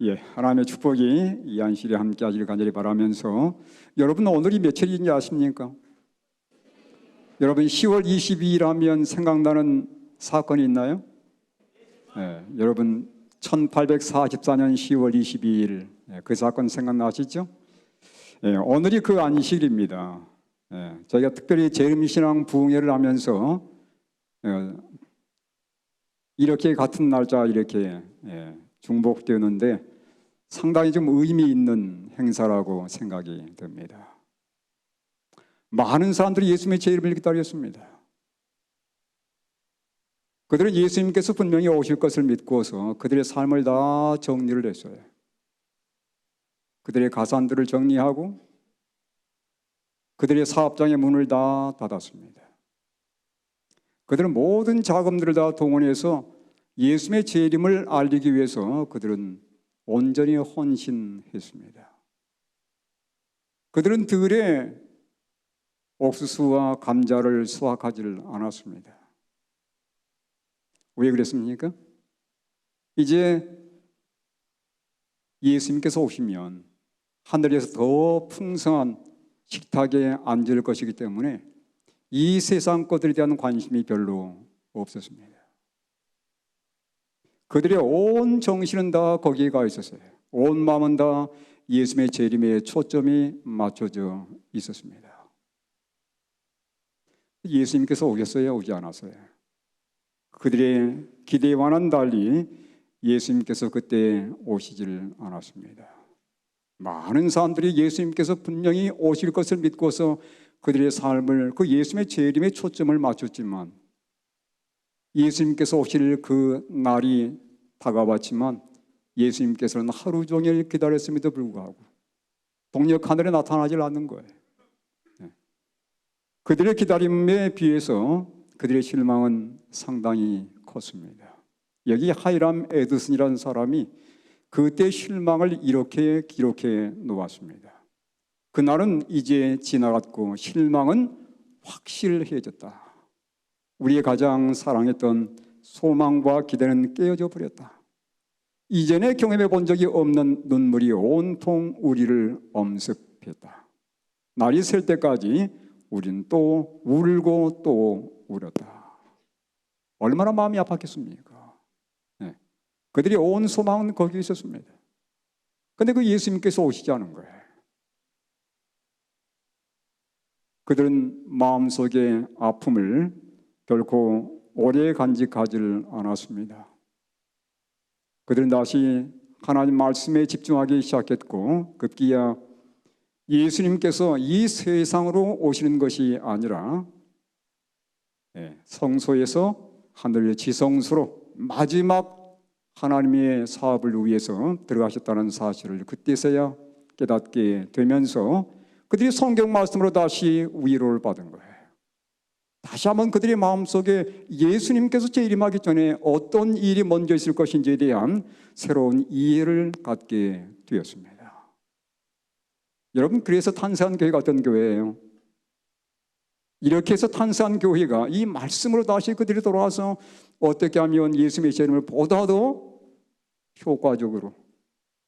하나님의 축복이 이 안식일에 함께 하기를 간절히 바라면서, 여러분 오늘이 며칠인지 아십니까? 여러분 10월 22일 하면 생각나는 사건이 있나요? 여러분 1844년 10월 22일 그 사건 생각나시죠? 오늘이 그 안식일입니다. 저희가 특별히 재림신앙 부흥회를 하면서 이렇게 같은 날짜 이렇게 중복되는데 상당히 좀 의미 있는 행사라고 생각이 듭니다. 많은 사람들이 예수님의 재림을 기다렸습니다. 그들은 예수님께서 분명히 오실 것을 믿고서 그들의 삶을 다 정리를 했어요. 그들의 가산들을 정리하고 그들의 사업장의 문을 다 닫았습니다. 그들은 모든 자금들을 다 동원해서 예수님의 재림을 알리기 위해서 그들은 온전히 헌신했습니다. 그들은 들에 옥수수와 감자를 수확하지를 않았습니다. 왜 그랬습니까? 이제 예수님께서 오시면 하늘에서 더 풍성한 식탁에 앉을 것이기 때문에 이 세상 것들에 대한 관심이 별로 없었습니다. 그들의 온 정신은 다 거기에 가 있었어요. 온 마음은 다 예수님의 재림에 초점이 맞춰져 있었습니다. 예수님께서 오셨어요? 오지 않았어요? 그들의 기대와는 달리 예수님께서 그때 오시지를 않았습니다. 많은 사람들이 예수님께서 분명히 오실 것을 믿고서 그들의 삶을 그 예수님의 재림에 초점을 맞췄지만, 예수님께서 오실 그 날이 다가왔지만 예수님께서는 하루 종일 기다렸음에도 불구하고 동력 하늘에 나타나지 않는 거예요. 그들의 기다림에 비해서 그들의 실망은 상당히 컸습니다. 여기 하이람 에드슨이라는 사람이 그때 실망을 이렇게 기록해 놓았습니다. 그날은 이제 지나갔고 실망은 확실해졌다. 우리의 가장 사랑했던 소망과 기대는 깨어져 버렸다. 이전에 경험해 본 적이 없는 눈물이 온통 우리를 엄습했다. 날이 셀 때까지 우린 또 울고 또 울었다. 얼마나 마음이 아팠겠습니까? 그들이 온 소망은 거기에 있었습니다. 그런데 그 예수님께서 오시지 않은 거예요. 그들은 마음속의 아픔을 결코 오래 간직하지를 않았습니다. 그들은 다시 하나님 말씀에 집중하기 시작했고, 급기야 예수님께서 이 세상으로 오시는 것이 아니라 성소에서 하늘 지성소로 마지막 하나님의 사업을 위해서 들어가셨다는 사실을 그때서야 깨닫게 되면서 그들이 성경 말씀으로 다시 위로를 받은 거예요. 다시 한번 그들의 마음속에 예수님께서 재림하기 전에 어떤 일이 먼저 있을 것인지에 대한 새로운 이해를 갖게 되었습니다. 여러분, 그래서 탄생한 교회가 어떤 교회예요? 이렇게 해서 탄생한 교회가 이 말씀으로 다시 그들이 돌아와서 어떻게 하면 예수님의 재림을 보다도 효과적으로,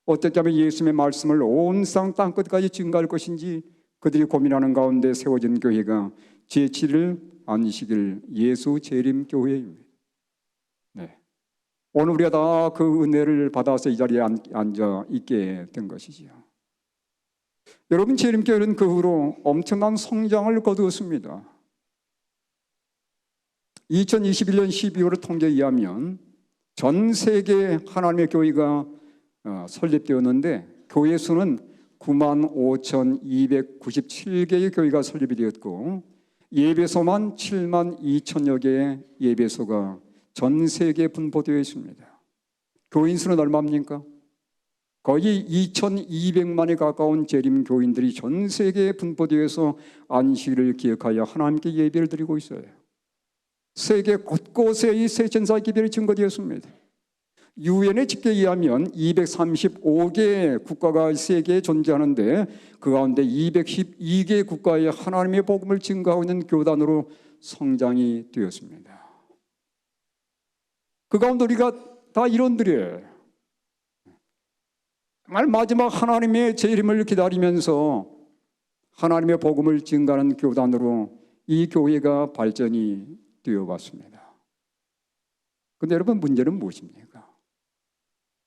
어떻게 하면 예수님의 말씀을 온 상 땅끝까지 증가할 것인지 그들이 고민하는 가운데 세워진 교회가 제7일 안식일 예수 재림 교회입니다. 오늘 우리가 다 그 은혜를 받아서 이 자리에 앉아 있게 된 것이지요. 여러분, 재림교회는 그 후로 엄청난 성장을 거두었습니다. 2021년 12월 통계에 의하면 전 세계 하나님의 교회가 설립되었는데, 교회 수는 95,297개의 교회가 설립이 되었고, 예배소만 7만 2천여 개의 예배소가 전 세계에 분포되어 있습니다. 교인 수는 얼마입니까? 거의 2,200만에 가까운 재림 교인들이 전 세계에 분포되어서 안식일을 기억하여 하나님께 예배를 드리고 있어요. 세계 곳곳에 이 세천사 기별이 증거되었습니다. 유엔의 집계에 의하면 235개 국가가 세계에 존재하는데 그 가운데 212개 국가에 하나님의 복음을 증거하고 있는 교단으로 성장이 되었습니다. 그 가운데 우리가 다 이론들이에요. 정말 마지막 하나님의 재림을 기다리면서 하나님의 복음을 증가하는 교단으로 이 교회가 발전이 되어왔습니다. 그런데 여러분, 문제는 무엇입니까?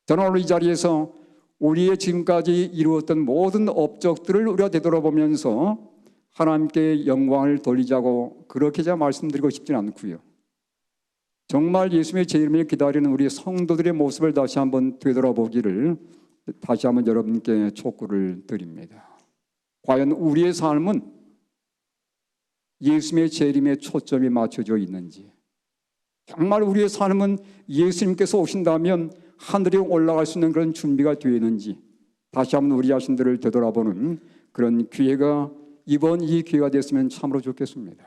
저는 오늘 이 자리에서 우리의 지금까지 이루었던 모든 업적들을 우리가 되돌아보면서 하나님께 영광을 돌리자고 그렇게 제가 말씀드리고 싶지는 않고요. 정말 예수님의 재림을 기다리는 우리 성도들의 모습을 다시 한번 되돌아보기를 다시 한번 여러분께 촉구를 드립니다. 과연 우리의 삶은 예수님의 재림에 초점이 맞춰져 있는지, 정말 우리의 삶은 예수님께서 오신다면 하늘에 올라갈 수 있는 그런 준비가 되어 있는지 다시 한번 우리 자신들을 되돌아보는 그런 기회가 이번 이 기회가 됐으면 참으로 좋겠습니다.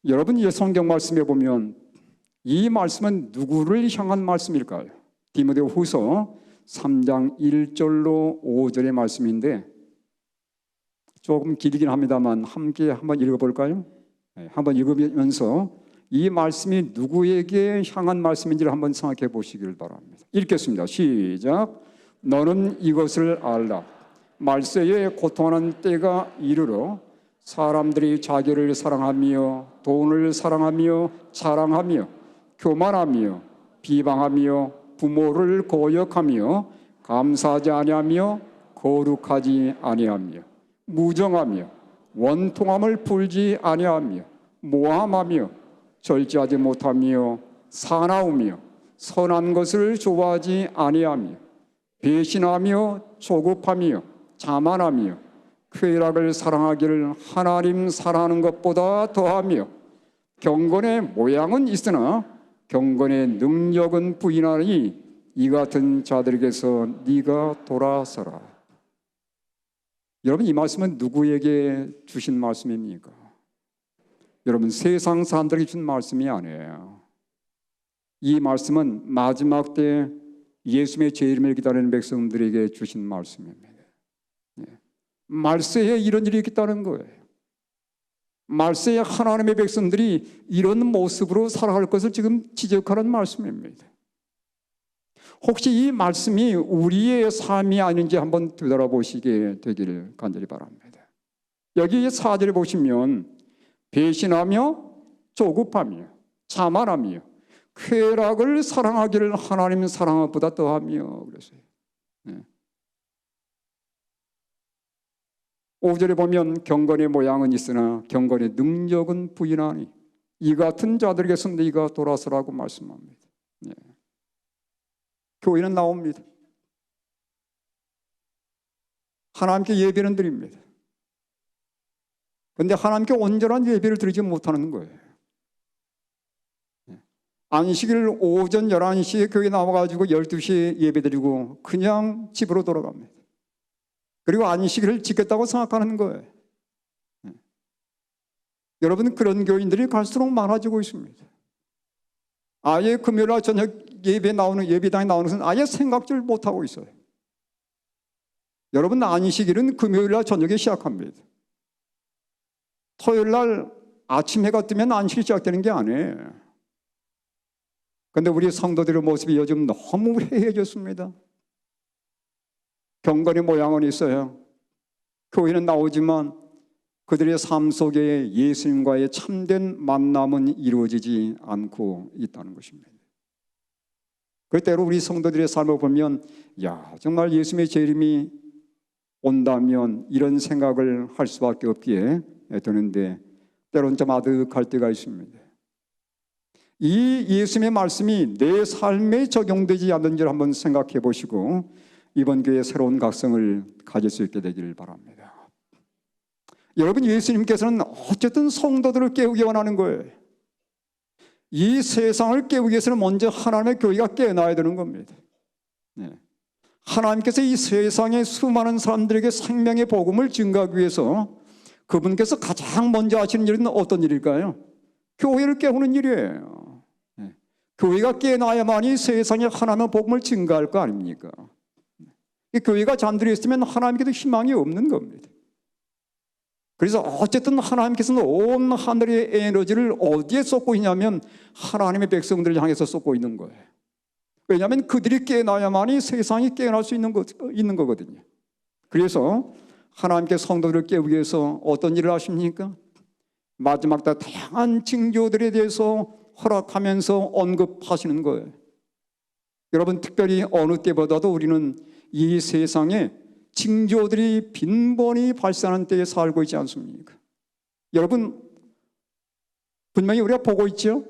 여러분, 이 성경 말씀에 보면 이 말씀은 누구를 향한 말씀일까요? 디모데후서 3장 1절로 5절의 말씀인데 조금 길긴 합니다만 함께 한번 읽어볼까요? 한번 읽으면서 이 말씀이 누구에게 향한 말씀인지를 한번 생각해 보시길 바랍니다. 읽겠습니다. 시작. 너는 이것을 알라. 말세에 고통하는 때가 이르러 사람들이 자기를 사랑하며 돈을 사랑하며 자랑하며 교만하며 비방하며 부모를 고역하며 감사하지 아니하며 거룩하지 아니하며 무정하며 원통함을 풀지 아니하며 모함하며 절제하지 못하며 사나우며 선한 것을 좋아하지 아니하며 배신하며 조급하며 자만하며 쾌락을 사랑하기를 하나님 사랑하는 것보다 더하며 경건의 모양은 있으나 경건의 능력은 부인하니 이 같은 자들에게서 네가 돌아서라. 여러분, 이 말씀은 누구에게 주신 말씀입니까? 여러분, 세상 사람들에게 준 말씀이 아니에요. 이 말씀은 마지막 때 예수님의 재림을 기다리는 백성들에게 주신 말씀입니다. 말세에 이런 일이 있다는 거예요. 말세에 하나님의 백성들이 이런 모습으로 살아갈 것을 지금 지적하는 말씀입니다. 혹시 이 말씀이 우리의 삶이 아닌지 한번 되돌아보시게 되기를 간절히 바랍니다. 여기 4절에 보시면 배신하며 조급하며 자만하며 쾌락을 사랑하기를 하나님 사랑보다 더하며 그랬어요. 5절에 보면 경건의 모양은 있으나 경건의 능력은 부인하니 이 같은 자들에게서 네가 돌아서라고 말씀합니다. 교회는 나옵니다. 하나님께 예배는 드립니다. 그런데 하나님께 온전한 예배를 드리지 못하는 거예요. 안식일 오전 11시에 교회 나와가지고 12시에 예배 드리고 그냥 집으로 돌아갑니다. 그리고 안식일을 지켰다고 생각하는 거예요. 여러분, 그런 교인들이 갈수록 많아지고 있습니다. 아예 금요일날 저녁 예배당에 나오는 것은 아예 생각질 못하고 있어요. 여러분, 안식일은 금요일날 저녁에 시작합니다. 토요일날 아침 해가 뜨면 안식일이 시작되는 게 아니에요. 그런데 우리 성도들의 모습이 요즘 너무 해해졌습니다. 경건의 모양은 있어요. 교회는 나오지만 그들의 삶 속에 예수님과의 참된 만남은 이루어지지 않고 있다는 것입니다. 그때로 우리 성도들의 삶을 보면 정말 예수님의 재림이 온다면 이런 생각을 할 수밖에 없기에 되는데 때로는 좀 아득할 때가 있습니다. 이 예수님의 말씀이 내 삶에 적용되지 않는지를 한번 생각해 보시고 이번 교회에 새로운 각성을 가질 수 있게 되기를 바랍니다. 여러분, 예수님께서는 어쨌든 성도들을 깨우기 원하는 거예요. 이 세상을 깨우기 위해서는 먼저 하나님의 교회가 깨어나야 되는 겁니다. 하나님께서 이 세상의 수많은 사람들에게 생명의 복음을 증가하기 위해서 그분께서 가장 먼저 하시는 일은 어떤 일일까요? 교회를 깨우는 일이에요. 교회가 깨어나야만이 세상에 하나님의 복음을 증가할 거 아닙니까? 교회가 잠들어 있으면 하나님께도 희망이 없는 겁니다. 그래서 어쨌든 하나님께서는 온 하늘의 에너지를 어디에 쏟고 있냐면 하나님의 백성들을 향해서 쏟고 있는 거예요. 왜냐하면 그들이 깨어나야만이 세상이 깨어날 수 있는 거거든요. 그래서 하나님께 성도들을 깨우기 위해서 어떤 일을 하십니까? 마지막 때 다양한 징조들에 대해서 허락하면서 언급하시는 거예요. 여러분, 특별히 어느 때보다도 우리는 이 세상에 징조들이 빈번히 발생하는 때에 살고 있지 않습니까? 여러분, 분명히 우리가 보고 있죠?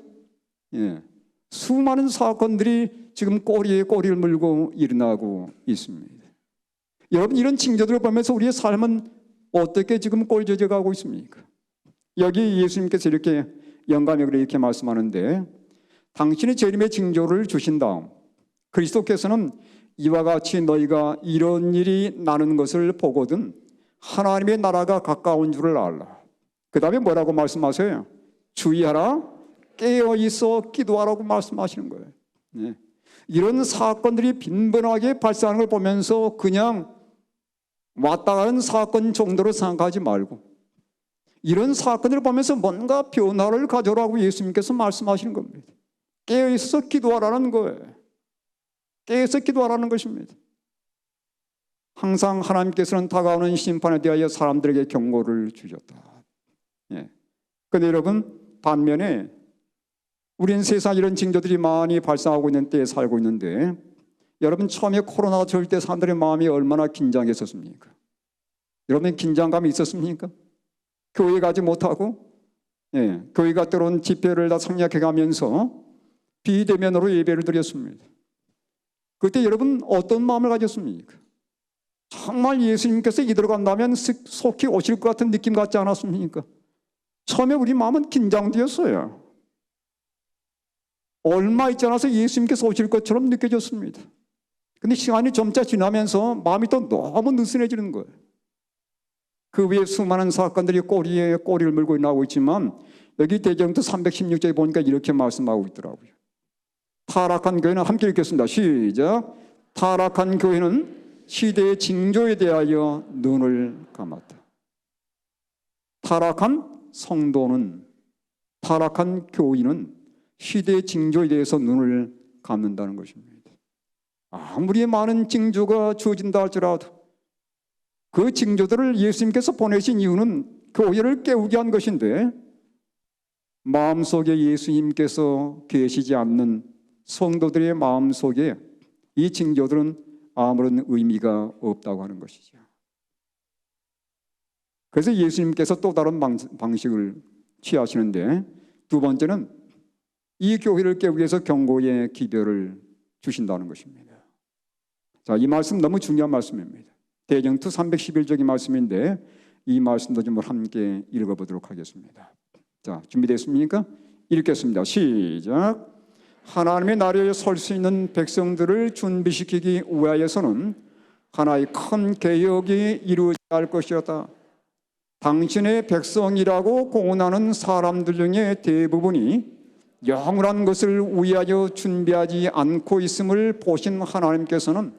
예. 수많은 사건들이 지금 꼬리에 꼬리를 물고 일어나고 있습니다. 여러분, 이런 징조들을 보면서 우리의 삶은 어떻게 지금 꼴져져 가고 있습니까? 여기 예수님께서 이렇게 영감역으로 이렇게 말씀하는데, 당신이 재림의 징조를 주신 다음 그리스도께서는 이와 같이 너희가 이런 일이 나는 것을 보거든 하나님의 나라가 가까운 줄을 알라. 그 다음에 뭐라고 말씀하세요? 주의하라, 깨어 있어 기도하라고 말씀하시는 거예요. 네. 이런 사건들이 빈번하게 발생하는 걸 보면서 그냥 왔다 가는 사건 정도로 생각하지 말고 이런 사건들을 보면서 뭔가 변화를 가져오라고 예수님께서 말씀하시는 겁니다. 깨어 있어서 기도하라는 거예요. 깨어 있어 기도하라는 것입니다. 항상 하나님께서는 다가오는 심판에 대하여 사람들에게 경고를 주셨다. 예. 그런데 여러분, 반면에 우리는 세상 이런 징조들이 많이 발생하고 있는 때에 살고 있는데, 여러분, 처음에 코로나가 절 때 사람들의 마음이 얼마나 긴장했었습니까? 여러분, 긴장감이 있었습니까? 교회 가지 못하고, 예, 교회가 때론 집회를 다 생략해 가면서 비대면으로 예배를 드렸습니다. 그때 여러분 어떤 마음을 가졌습니까? 정말 예수님께서 이대로 간다면 속히 오실 것 같은 느낌 같지 않았습니까? 처음에 우리 마음은 긴장되었어요. 얼마 있지 않아서 예수님께서 오실 것처럼 느껴졌습니다. 근데 시간이 점차 지나면서 마음이 또 너무 느슨해지는 거예요. 그 위에 수많은 사건들이 꼬리에 꼬리를 물고 나오고 있지만, 여기 대전도 316장에 보니까 이렇게 말씀하고 있더라고요. 타락한 교회는, 함께 읽겠습니다. 시작. 타락한 교회는 시대의 징조에 대하여 눈을 감았다. 타락한 성도는, 타락한 교인은 시대의 징조에 대해서 눈을 감는다는 것입니다. 아무리 많은 징조가 주어진다 할지라도 그 징조들을 예수님께서 보내신 이유는 교회를 깨우게 한 것인데, 마음속에 예수님께서 계시지 않는 성도들의 마음속에 이 징조들은 아무런 의미가 없다고 하는 것이죠. 그래서 예수님께서 또 다른 방식을 취하시는데, 두 번째는 이 교회를 깨우기 위해서 경고의 기별을 주신다는 것입니다. 자, 이 말씀 너무 중요한 말씀입니다. 대전투 311쪽의 말씀인데 이 말씀도 좀 함께 읽어보도록 하겠습니다. 자, 준비됐습니까? 읽겠습니다. 시작. 하나님의 나라에 설 수 있는 백성들을 준비시키기 위하여서는 하나의 큰 개혁이 이루어져야 할 것이었다. 당신의 백성이라고 공언하는 사람들 중에 대부분이 영원한 것을 위하여 준비하지 않고 있음을 보신 하나님께서는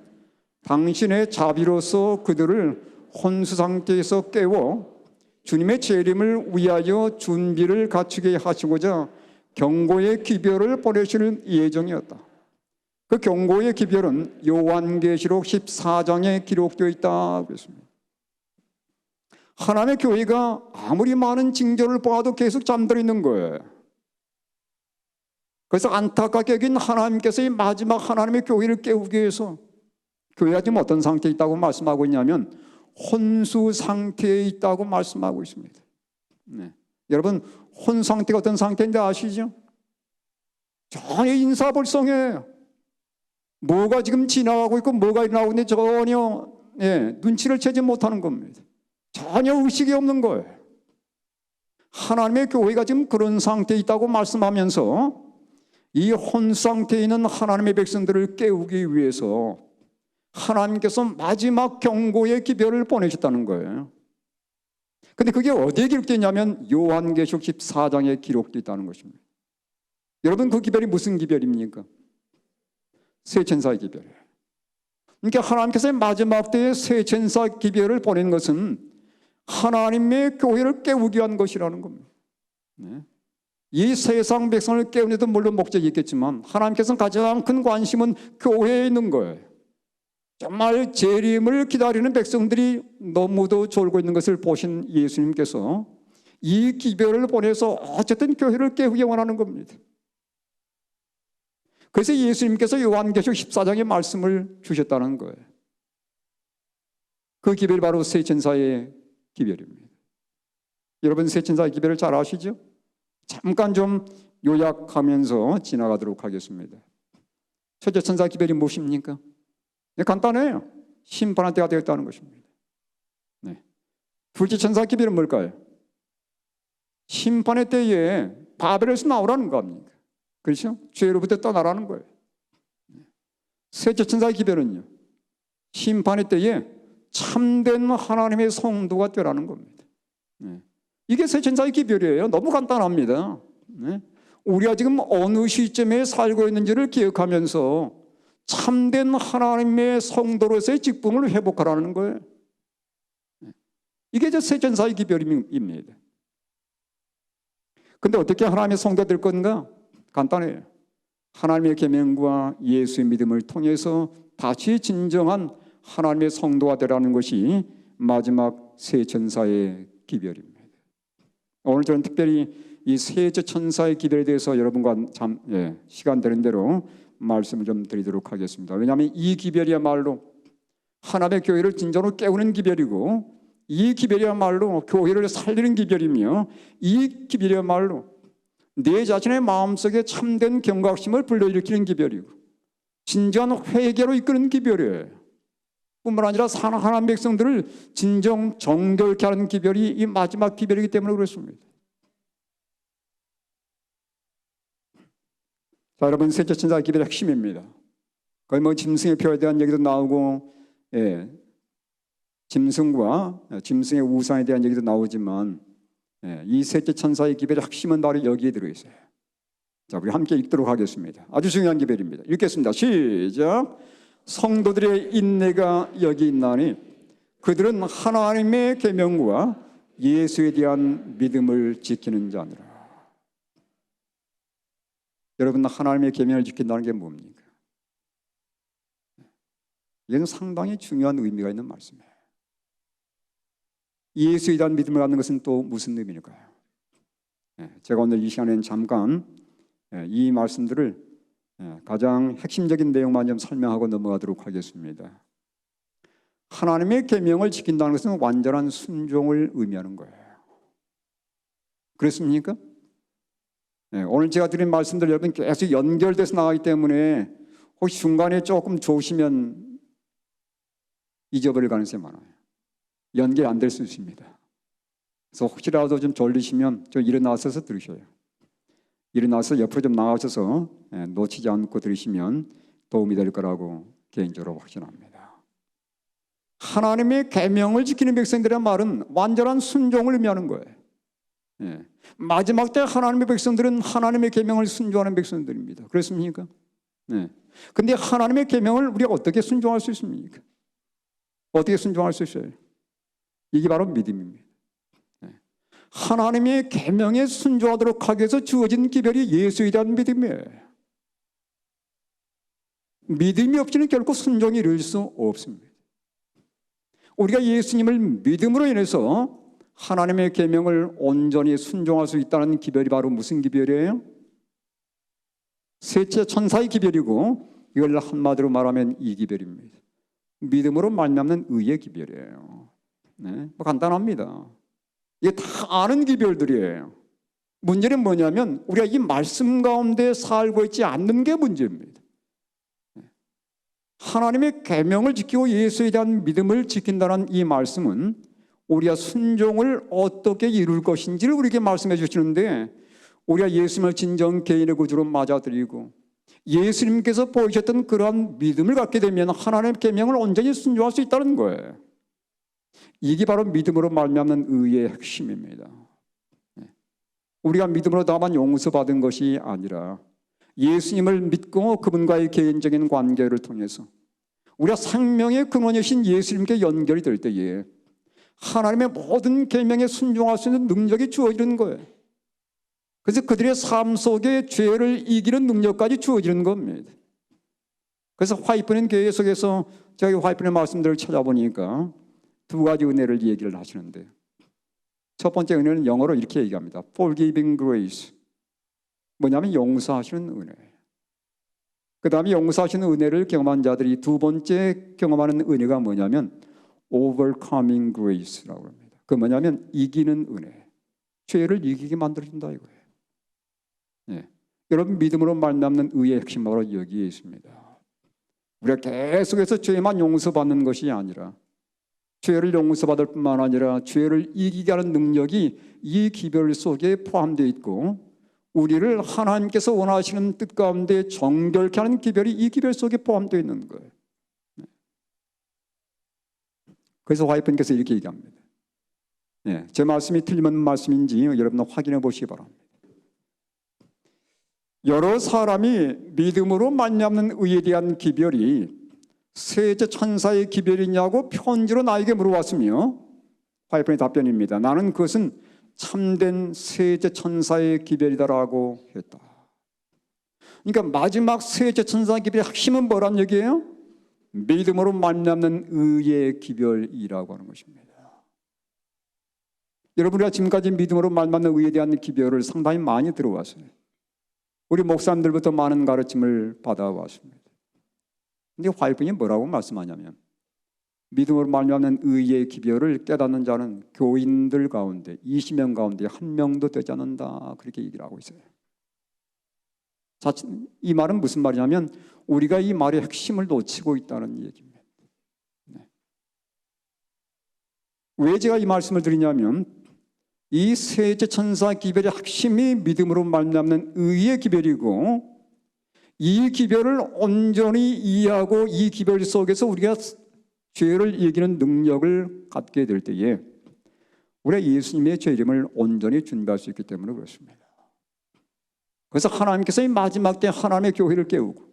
당신의 자비로서 그들을 혼수 상태에서 깨워 주님의 재림을 위하여 준비를 갖추게 하시고자 경고의 기별을 보내실 예정이었다. 그 경고의 기별은 요한계시록 14장에 기록되어 있다고 했습니다. 하나님의 교회가 아무리 많은 징조를 보아도 계속 잠들어 있는 거예요. 그래서 안타깝게 여긴 하나님께서 이 마지막 하나님의 교회를 깨우기 위해서, 교회가 지금 어떤 상태에 있다고 말씀하고 있냐면 혼수 상태에 있다고 말씀하고 있습니다. 네. 여러분, 혼 상태가 어떤 상태인지 아시죠? 전혀 인사불성해요. 뭐가 지금 지나가고 있고 뭐가 일어나고 있는데 전혀 눈치를 채지 못하는 겁니다. 전혀 의식이 없는 거예요. 하나님의 교회가 지금 그런 상태에 있다고 말씀하면서 이 혼 상태에 있는 하나님의 백성들을 깨우기 위해서 하나님께서 마지막 경고의 기별을 보내셨다는 거예요. 근데 그게 어디에 기록되어 있냐면 요한계시록 14장에 기록되어 있다는 것입니다. 여러분, 그 기별이 무슨 기별입니까? 세천사의 기별이에요. 그러니까 하나님께서 마지막 때에 세천사 기별을 보낸 것은 하나님의 교회를 깨우기 위한 것이라는 겁니다. 네. 이 세상 백성을 깨우는 데도 물론 목적이 있겠지만 하나님께서는 가장 큰 관심은 교회에 있는 거예요. 정말 재림을 기다리는 백성들이 너무도 졸고 있는 것을 보신 예수님께서 이 기별을 보내서 어쨌든 교회를 깨우기 원하는 겁니다. 그래서 예수님께서 요한계시록 14장의 말씀을 주셨다는 거예요. 그 기별이 바로 세 천사의 기별입니다. 여러분 세 천사의 기별을 잘 아시죠? 잠깐 좀 요약하면서 지나가도록 하겠습니다. 첫째 천사 기별이 무엇입니까? 네, 간단해요. 심판할 때가 되었다는 것입니다. 네. 둘째 천사 기별은 뭘까요? 심판의 때에 바벨에서 나오라는 겁니다. 그렇죠? 죄로부터 떠나라는 거예요. 셋째 천사의 기별은요, 심판의 때에 참된 하나님의 성도가 되라는 겁니다. 네. 이게 세 천사의 기별이에요. 너무 간단합니다. 네. 우리가 지금 어느 시점에 살고 있는지를 기억하면서 참된 하나님의 성도로서의 직분을 회복하라는 거예요. 네. 이게 이제 세 천사의 기별입니다. 근데 어떻게 하나님의 성도가 될 건가? 간단해요. 하나님의 계명과 예수의 믿음을 통해서 다시 진정한 하나님의 성도가 되라는 것이 마지막 세 천사의 기별입니다. 오늘 저는 특별히 이 셋째 천사의 기별에 대해서 여러분과 시간 되는 대로 말씀을 좀 드리도록 하겠습니다. 왜냐하면 이 기별이야말로 하나님의 교회를 진정으로 깨우는 기별이고, 이 기별이야말로 교회를 살리는 기별이며, 이 기별이야말로 내 자신의 마음속에 참된 경각심을 불러일으키는 기별이고, 진정한 회개로 이끄는 기별이에요. 뿐만 아니라 하나님 백성들을 진정 정결케 하는 기별이 이 마지막 기별이기 때문에 그렇습니다. 자, 여러분, 셋째 천사 기별의 핵심입니다. 거의 뭐 짐승의 표에 대한 얘기도 나오고, 짐승의 우상에 대한 얘기도 나오지만, 이 셋째 천사의 기별의 핵심은 바로 여기에 들어있어요. 자, 우리 함께 읽도록 하겠습니다. 아주 중요한 기별입니다. 읽겠습니다. 시작. 성도들의 인내가 여기 있나니 그들은 하나님의 계명과 예수에 대한 믿음을 지키는 자니라. 여러분, 하나님의 계명을 지킨다는 게 뭡니까? 이건 상당히 중요한 의미가 있는 말씀이에요. 예수에 대한 믿음을 갖는 것은 또 무슨 의미일까요? 제가 오늘 이 시간에는 잠깐 이 말씀들을 가장 핵심적인 내용만 좀 설명하고 넘어가도록 하겠습니다. 하나님의 계명을 지킨다는 것은 완전한 순종을 의미하는 거예요. 그렇습니까? 오늘 제가 드린 말씀들 여러분 계속 연결돼서 나가기 때문에 혹시 중간에 조금 좋으시면 잊어버릴 가능성이 많아요. 연결 안 될 수 있습니다. 그래서 혹시라도 좀 졸리시면 좀 일어나셔서 들으셔요. 일어나서 옆으로 좀 나가셔서 놓치지 않고 들으시면 도움이 될 거라고 개인적으로 확신합니다. 하나님의 계명을 지키는 백성들의 말은 완전한 순종을 의미하는 거예요. 마지막 때 하나님의 백성들은 하나님의 계명을 순종하는 백성들입니다. 그렇습니까? 근데 하나님의 계명을 우리가 어떻게 순종할 수 있습니까? 어떻게 순종할 수 있어요? 이게 바로 믿음입니다. 하나님의 계명에 순종하도록 하기 위해서 주어진 기별이 예수에 대한 믿음이에요. 믿음이 없이는 결코 순종이 이룰 수 없습니다. 우리가 예수님을 믿음으로 인해서 하나님의 계명을 온전히 순종할 수 있다는 기별이 바로 무슨 기별이에요? 셋째 천사의 기별이고, 이걸 한마디로 말하면 이 기별입니다. 믿음으로 말미암는 의의 기별이에요. 뭐 간단합니다. 이게 다 아는 기별들이에요. 문제는 뭐냐면 우리가 이 말씀 가운데 살고 있지 않는 게 문제입니다. 하나님의 계명을 지키고 예수에 대한 믿음을 지킨다는 이 말씀은 우리가 순종을 어떻게 이룰 것인지를 우리에게 말씀해 주시는데, 우리가 예수님을 진정 개인의 구주로 맞아들이고 예수님께서 보이셨던 그러한 믿음을 갖게 되면 하나님의 계명을 온전히 순종할 수 있다는 거예요. 이게 바로 믿음으로 말미암는 의의 핵심입니다. 우리가 믿음으로 다만 용서받은 것이 아니라 예수님을 믿고 그분과의 개인적인 관계를 통해서 우리가 생명의 근원이신 예수님께 연결이 될 때에 하나님의 모든 계명에 순종할 수 있는 능력이 주어지는 거예요. 그래서 그들의 삶 속에 죄를 이기는 능력까지 주어지는 겁니다. 그래서 화이트는 교회 속에서 제가 화이트의 말씀들을 찾아보니까 두 가지 은혜를 얘기를 하시는데, 첫 번째 은혜는 영어로 이렇게 얘기합니다. Forgiving grace. 뭐냐면 용서하시는 은혜. 그 다음에 용서하시는 은혜를 경험한 자들이 두 번째 경험하는 은혜가 뭐냐면 Overcoming grace라고 합니다. 그 뭐냐면 이기는 은혜. 죄를 이기게 만들어준다 이거예요. 예. 여러분, 믿음으로 말미암는 의의 핵심 바로 여기에 있습니다. 우리가 계속해서 죄만 용서받는 것이 아니라 죄를 용서받을 뿐만 아니라 죄를 이기게 하는 능력이 이 기별 속에 포함되어 있고, 우리를 하나님께서 원하시는 뜻 가운데 정결케 하는 기별이 이 기별 속에 포함되어 있는 거예요. 그래서 화이트님께서 이렇게 얘기합니다. 예, 제 말씀이 틀리면 말씀인지 여러분 확인해 보시기 바랍니다. 여러 사람이 믿음으로 말미암는 의에 대한 기별이 세제 천사의 기별이냐고 편지로 나에게 물어왔으며, 화이트의 답변입니다. 나는 그것은 참된 세제 천사의 기별이다라고 했다. 그러니까 마지막 세제 천사의 기별의 핵심은 뭐란 얘기예요? 믿음으로 말미암는 의의 기별이라고 하는 것입니다. 여러분이 지금까지 믿음으로 말미암는 의에 대한 기별을 상당히 많이 들어왔어요. 우리 목사님들부터 많은 가르침을 받아왔습니다. 근데 화이트는 뭐라고 말씀하냐면, 믿음으로 말미암는 의의 기별을 깨닫는 자는 교인들 가운데 20명 가운데 한 명도 되지 않는다, 그렇게 얘기를 하고 있어요. 자, 이 말은 무슨 말이냐면 우리가 이 말의 핵심을 놓치고 있다는 얘기입니다. 네. 왜 제가 이 말씀을 드리냐면, 이 세제 천사 기별의 핵심이 믿음으로 말미암는 의의 기별이고, 이 기별을 온전히 이해하고 이 기별 속에서 우리가 죄를 이기는 능력을 갖게 될 때에 우리가 예수님의 죄 이름을 온전히 준비할 수 있기 때문에 그렇습니다. 그래서 하나님께서 이 마지막 때 하나님의 교회를 깨우고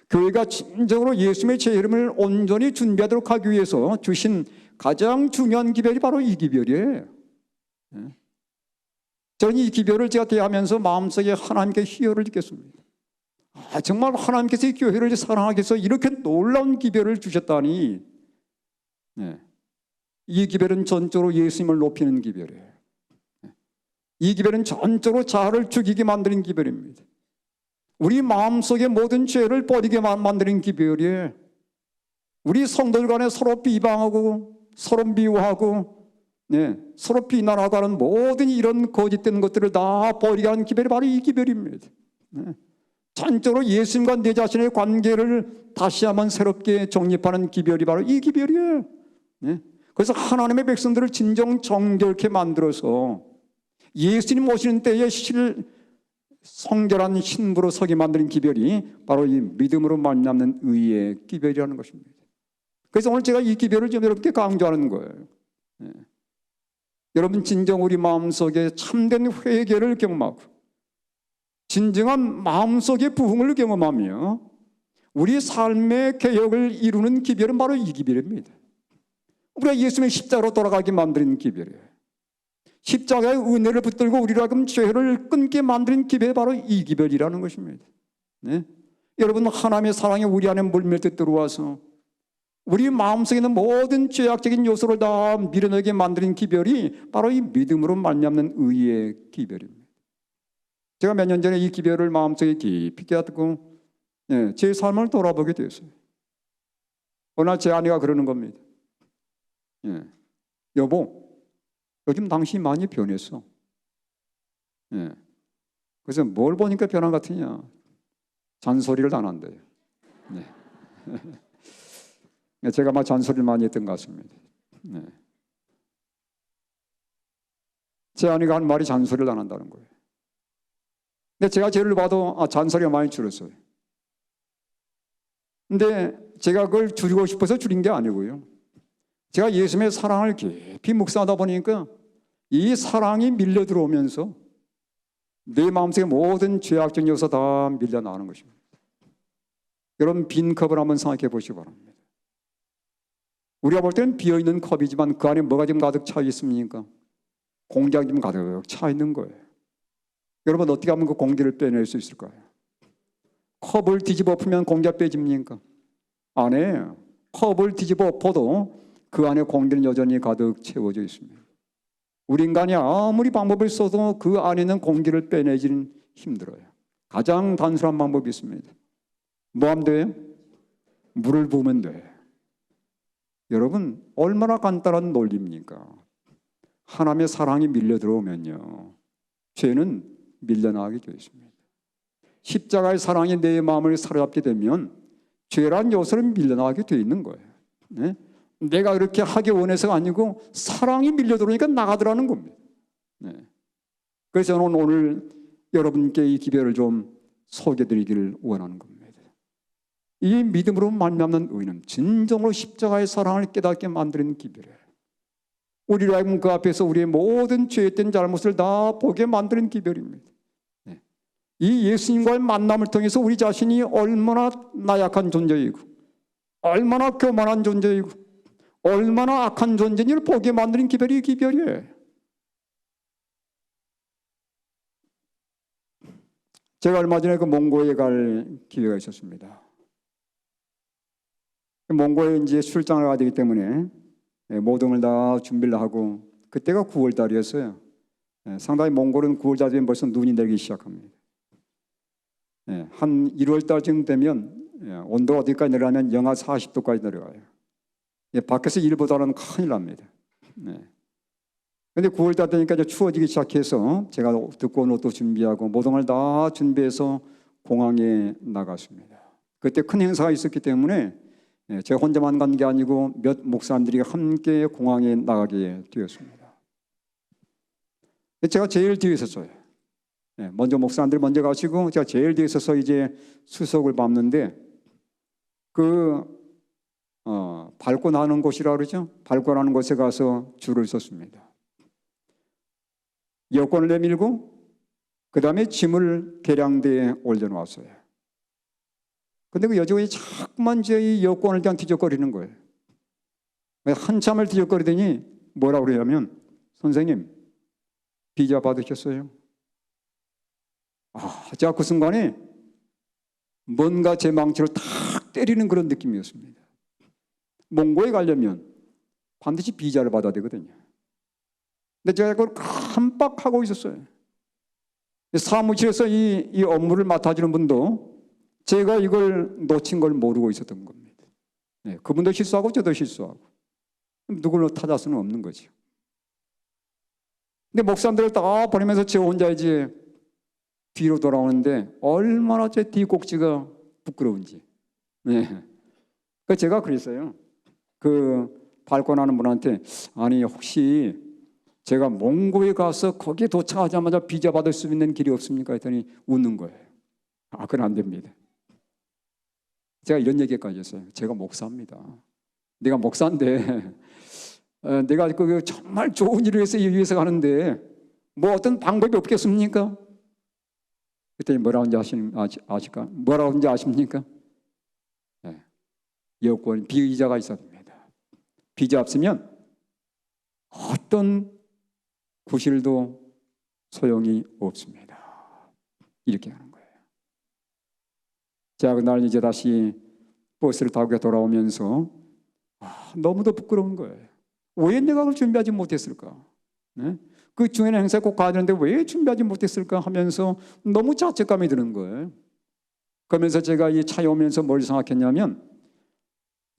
교회가 진정으로 예수님의 죄 이름을 온전히 준비하도록 하기 위해서 주신 가장 중요한 기별이 바로 이 기별이에요. 저는 이 기별을 제가 대하면서 마음속에 하나님께 희열을 느꼈습니다. 정말 하나님께서 이 교회를 사랑하기 위해서 이렇게 놀라운 기별을 주셨다니. 이 기별은 전적으로 예수님을 높이는 기별이에요. 이 기별은 전적으로 자아를 죽이게 만드는 기별입니다. 우리 마음속의 모든 죄를 버리게 만드는 기별이에요. 우리 성도들 간에 서로 비방하고 서로 미워하고 서로 비난하고 하는 모든 이런 거짓된 것들을 다 버리게 하는 기별이 바로 이 기별입니다. 전적으로 예수님과 내 자신의 관계를 다시 한번 새롭게 정립하는 기별이 바로 이 기별이에요. 그래서 하나님의 백성들을 진정 정결케 만들어서 예수님 오시는 때에 성결한 신부로 서게 만드는 기별이 바로 이 믿음으로 말미암는 의의 기별이라는 것입니다. 그래서 오늘 제가 이 기별을 좀 여러분께 강조하는 거예요. 여러분, 진정 우리 마음속에 참된 회개를 경험하고 진정한 마음속의 부흥을 경험하며 우리 삶의 개혁을 이루는 기별은 바로 이 기별입니다. 우리가 예수님의 십자가로 돌아가게 만드는 기별이에요. 십자가의 은혜를 붙들고 우리로 하여금 죄를 끊게 만드는 기별이 바로 이 기별이라는 것입니다. 여러분, 하나님의 사랑이 우리 안에 물밀듯 들어와서 우리 마음속에 있는 모든 죄악적인 요소를 다 밀어내게 만드는 기별이 바로 이 믿음으로 말미암는 의의 기별입니다. 제가 몇 년 전에 이 기별을 마음속에 깊이 깨닫고 제 삶을 돌아보게 되었어요. 어느 날 제 아내가 그러는 겁니다. 여보, 요즘 당신이 많이 변했어. 그래서 뭘 보니까 변한 것 같으냐? 잔소리를 안 한대요. 제가 막 잔소리를 많이 했던 것 같습니다. 제 아내가 한 말이 잔소리를 안 한다는 거예요. 근데 제가 쟤를 봐도 잔소리가 많이 줄었어요. 근데 제가 그걸 줄이고 싶어서 줄인 게 아니고요. 제가 예수님의 사랑을 깊이 묵상하다 보니까 이 사랑이 밀려 들어오면서 내 마음속에 모든 죄악적 요소 다 밀려 나오는 것입니다. 여러분, 빈 컵을 한번 생각해 보시기 바랍니다. 우리가 볼 때는 비어있는 컵이지만 그 안에 뭐가 지금 가득 차 있습니까? 공기가 지금 가득 차 있는 거예요. 여러분 어떻게 하면 그 공기를 빼낼 수 있을까요? 컵을 뒤집어 엎으면 공기가 빼집니까? 안 해요. 컵을 뒤집어 엎어도 그 안에 공기는 여전히 가득 채워져 있습니다. 우리 인간이 아무리 방법을 써도 그 안에 있는 공기를 빼내지는 힘들어요. 가장 단순한 방법이 있습니다. 뭐 하면 돼요? 물을 부으면 돼. 여러분 얼마나 간단한 논리입니까? 하나님의 사랑이 밀려 들어오면요, 죄는 밀려나게 되어 있습니다. 십자가의 사랑이 내 마음을 사로잡게 되면 죄란 요소는 밀려나게 되어 있는 거예요. 네? 내가 그렇게 하기 원해서가 아니고 사랑이 밀려 들어오니까 나가더라는 겁니다. 네. 그래서 저는 오늘 여러분께 이 기별을 좀 소개해드리기를 원하는 겁니다. 이 믿음으로 만나는 의는 진정으로 십자가의 사랑을 깨닫게 만드는 기별이에요. 우리로 하여금 그 앞에서 우리의 모든 죄된 잘못을 다 보게 만드는 기별입니다. 네. 이 예수님과의 만남을 통해서 우리 자신이 얼마나 나약한 존재이고 얼마나 교만한 존재이고 얼마나 악한 존재인지를 보게 만드는 기별이 이 기별이에요. 제가 얼마 전에 그 몽고에 갈 기회가 있었습니다. 몽고에 이제 출장을 가야 되기 때문에 모든 걸 다 준비를 하고, 그때가 9월 달이었어요. 상당히 몽골은 9월 달 되면 벌써 눈이 내리기 시작합니다. 한 1월 달쯤 되면 온도가 어디까지 내려가면 영하 40도까지 내려가요. 밖에서 일 보다는 큰일 납니다. 그런데 9월 달 되니까 이제 추워지기 시작해서 제가 듣고 온 옷도 준비하고 모든 걸 다 준비해서 공항에 나갔습니다. 그때 큰 행사가 있었기 때문에 제가 혼자만 간 게 아니고 몇 목사님들이 함께 공항에 나가게 되었습니다. 제가 제일 뒤에 있었어요. 먼저 목사님들 먼저 가시고 제가 제일 뒤에 있어서 이제 수석을 밟는데 밟고 나는 곳이라 그러죠. 밟고 나는 곳에 가서 줄을 섰습니다. 여권을 내밀고 그 다음에 짐을 계량대에 올려놓았어요. 근데 그 여직원이 자꾸만 제 이 여권을 그냥 뒤적거리는 거예요. 한참을 뒤적거리더니 뭐라고 그러냐면, 선생님 비자 받으셨어요? 제가 그 순간에 뭔가 제 망치를 탁 때리는 그런 느낌이었습니다. 몽고에 가려면 반드시 비자를 받아야 되거든요. 근데 제가 그걸 깜빡하고 있었어요. 사무실에서 이 업무를 맡아주는 분도 제가 이걸 놓친 걸 모르고 있었던 겁니다. 그분도 실수하고 저도 실수하고 누구를 탓할 수는 없는 거죠. 근데 목사님들을 다 보내면서 저 혼자 이제 뒤로 돌아오는데 얼마나 제 뒤꼭지가 부끄러운지. 그래서 제가 그랬어요. 밟고 나는 분한테, 아니 혹시 제가 몽고에 가서 거기에 도착하자마자 비자 받을 수 있는 길이 없습니까? 했더니 웃는 거예요. 그건 안 됩니다. 제가 이런 얘기까지 했어요. 제가 목사입니다. 내가 목사인데 내가 그 정말 좋은 일을 위해서 이 위해서 가는데 뭐 어떤 방법이 없겠습니까? 그랬더니 뭐라고 아실까? 뭐라고 아십니까? 여권 비자가 있어야 됩니다. 비자 없으면 어떤 구실도 소용이 없습니다. 이렇게 하는 거예요. 제가 그날 이제 다시 버스를 타고 돌아오면서 너무도 부끄러운 거예요. 왜 내가 그걸 준비하지 못했을까? 그 중요한 행사에 꼭 가야 되는데 왜 준비하지 못했을까 하면서 너무 자책감이 드는 거예요. 그러면서 제가 이 차에 오면서 뭘 생각했냐면,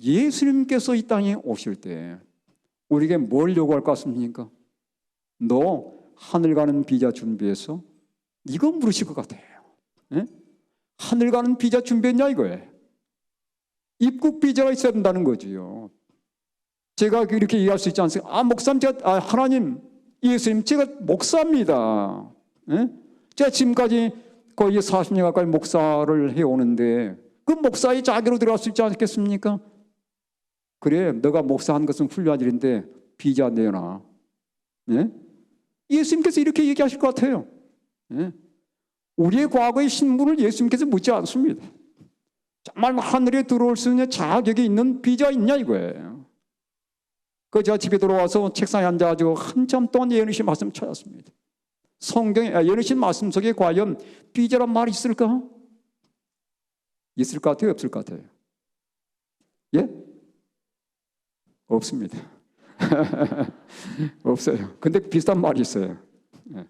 예수님께서 이 땅에 오실 때 우리에게 뭘 요구할 것 같습니까? 너 하늘 가는 비자 준비해서? 이거 물으실 것 같아요. 하늘 가는 비자 준비했냐 이거예요. 입국 비자가 있어야 된다는 거지요. 제가 이렇게 얘기할 수 있지 않습니까? 목사님, 하나님, 예수님, 제가 목사입니다. 제가 지금까지 거의 40년 가까이 목사를 해오는데 그 목사의 자기로 들어갈 수 있지 않겠습니까? 그래, 너가 목사한 것은 훌륭한 일인데 비자 내놔. 예수님께서 이렇게 얘기하실 것 같아요. 우리의 과거의 신분을 예수님께서 묻지 않습니다. 정말 하늘에 들어올 수 있는 자격이 있는 비자 있냐 이거예요. 제가 집에 돌아와서 책상에 앉아가지고 한참 동안 예언이신 말씀 찾았습니다. 예언하신 말씀 속에 과연 비자란 말이 있을까? 있을 것 같아요? 없을 것 같아요? 예? 없습니다. 없어요. 근데 비슷한 말이 있어요. 예.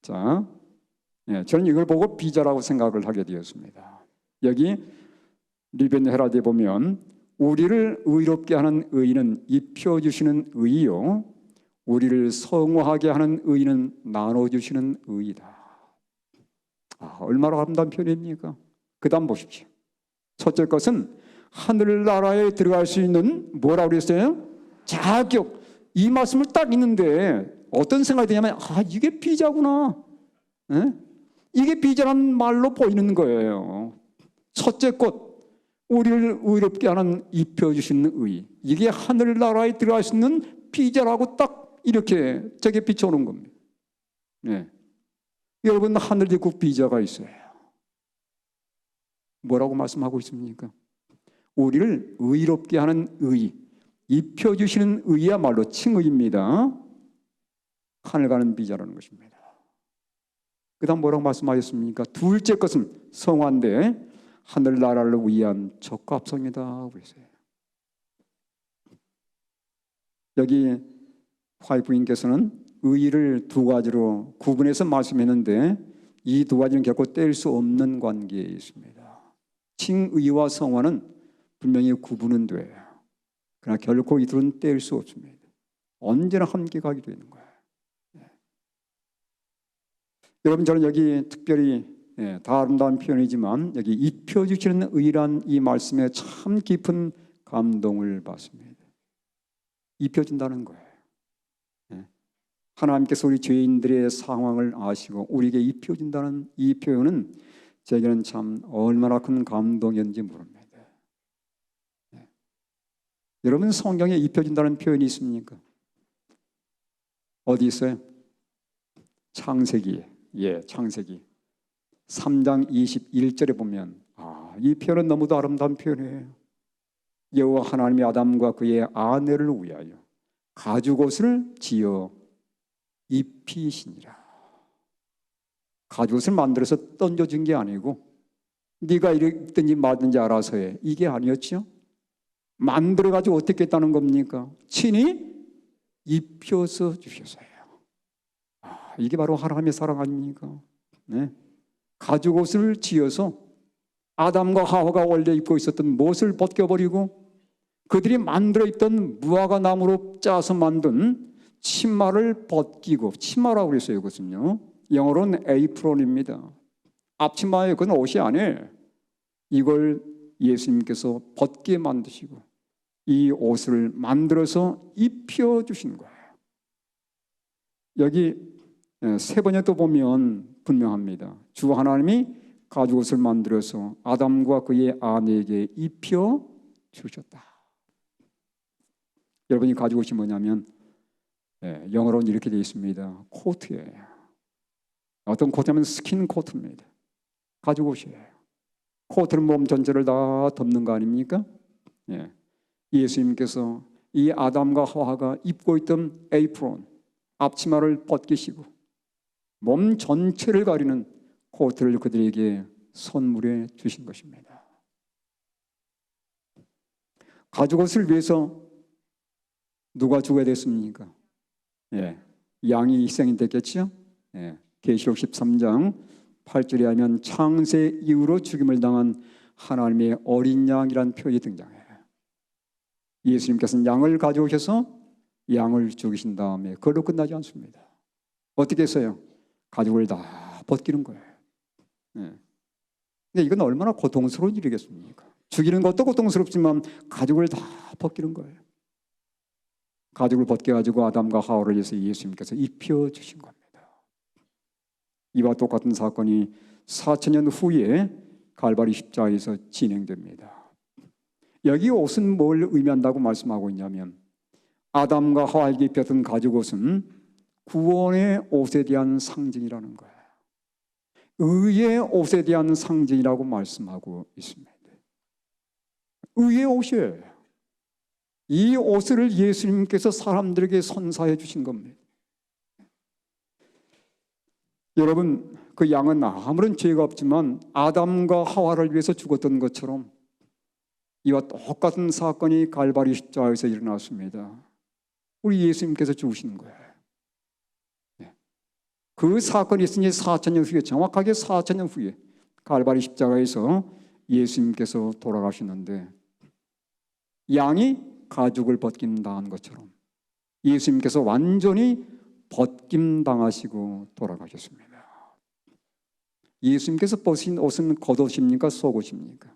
자, 저는 이걸 보고 비자라고 생각을 하게 되었습니다. 여기 리벤 헤라디에 보면 우리를 의롭게 하는 의인은 입혀주시는 의요, 우리를 성화하게 하는 의인은 나눠주시는 의이다. 얼마나 아름다운 표현입니까? 그 다음 보십시오. 첫째 것은 하늘나라에 들어갈 수 있는 뭐라고 그랬어요? 자격. 이 말씀을 딱 읽는데 어떤 생각이 드냐면 이게 비자구나. 에? 이게 비자라는 말로 보이는 거예요. 첫째 것, 우리를 의롭게 하는 입혀주시는 의. 이게 하늘나라에 들어갈 수 있는 비자라고 딱 이렇게 저게 비춰오는 겁니다. 여러분 하늘에 꼭 비자가 있어요. 뭐라고 말씀하고 있습니까? 우리를 의롭게 하는 의, 입혀주시는 의야말로 칭의입니다. 하늘 가는 비자라는 것입니다. 그 다음 뭐라고 말씀하셨습니까? 둘째 것은 성화인데 하늘나라를 위한 적합성이다 그랬어요. 여기 화이프님께서는 의를 두 가지로 구분해서 말씀했는데 이 두 가지는 결코 뗄 수 없는 관계에 있습니다. 칭의와 성화는 분명히 구분은 돼요. 그러나 결코 이들은 뗄 수 없습니다. 언제나 함께 가게 되는 거예요. 여러분 저는 여기 특별히 다 아름다운 표현이지만 여기 입혀주시는 의란 이 말씀에 참 깊은 감동을 받습니다. 입혀준다는 거예요. 하나님께서 우리 죄인들의 상황을 아시고 우리에게 입혀준다는 이 표현은 제게는 참 얼마나 큰 감동이었는지 모릅니다. 여러분 성경에 입혀준다는 표현이 있습니까? 어디 있어요? 창세기. 창세기 3장 21절에 보면 이 표현은 너무도 아름다운 표현이에요. 여호와 하나님이 아담과 그의 아내를 위하여 가죽옷을 지어 입히시니라. 가죽옷을 만들어서 던져준 게 아니고 네가 입든지 말든지 알아서 해, 이게 아니었죠. 만들어가지고 어떻게 했다는 겁니까? 친히 입혀서 주셨어요. 이게 바로 하나님의 사랑 아닙니까? 가죽옷을 지어서 아담과 하와가 원래 입고 있었던 못을 벗겨버리고 그들이 만들어 입던 무화과 나무로 짜서 만든 치마를 벗기고, 치마라고 그랬어요. 그것은요, 영어로는 에이프론입니다. 앞치마에 그건 옷이 아니에요. 이걸 예수님께서 벗게 만드시고 이 옷을 만들어서 입혀주신 거예요. 여기 세 번에 또 보면 분명합니다. 주 하나님이 가죽옷을 만들어서 아담과 그의 아내에게 입혀주셨다. 여러분이 가죽옷이 뭐냐면 영어로는 이렇게 되어 있습니다. 코트예요. 어떤 코트냐면 스킨 코트입니다. 가죽옷이에요. 코트는 몸 전체를 다 덮는 거 아닙니까? 예수님께서 이 아담과 하와가 입고 있던 에이프론, 앞치마를 벗기시고 몸 전체를 가리는 코트를 그들에게 선물해 주신 것입니다. 가죽옷을 위해서 누가 죽어야 됐습니까? 양이 희생이 됐겠죠? 계시록 13장 8절에 하면 창세 이후로 죽임을 당한 하나님의 어린 양이라는 표현이 등장해요. 예수님께서는 양을 가져오셔서 양을 죽이신 다음에 그걸로 끝나지 않습니다. 어떻게 했어요? 가죽을 다 벗기는 거예요. 근데 이건 얼마나 고통스러운 일이겠습니까? 죽이는 것도 고통스럽지만 가죽을 다 벗기는 거예요. 가죽을 벗겨가지고 아담과 하와를 위해서 예수님께서 입혀주신 겁니다. 이와 똑같은 사건이 4000년 후에 갈바리 십자가에서 진행됩니다. 여기 옷은 뭘 의미한다고 말씀하고 있냐면 아담과 하와에게 입혔던 가죽옷은 구원의 옷에 대한 상징이라는 거예요. 의의 옷에 대한 상징이라고 말씀하고 있습니다. 의의 옷이에요. 이 옷을 예수님께서 사람들에게 선사해 주신 겁니다. 여러분, 그 양은 아무런 죄가 없지만 아담과 하와를 위해서 죽었던 것처럼 이와 똑같은 사건이 갈바리 십자가에서 일어났습니다. 우리 예수님께서 죽으시는 거예요. 그 사건이 있으니 4,000년 후에, 정확하게 4,000년 후에 갈바리 십자가에서 예수님께서 돌아가시는데, 양이 가죽을 벗김당한 것처럼 예수님께서 완전히 벗김당하시고 돌아가셨습니다. 예수님께서 벗으신 옷은 겉옷입니까? 속옷입니까?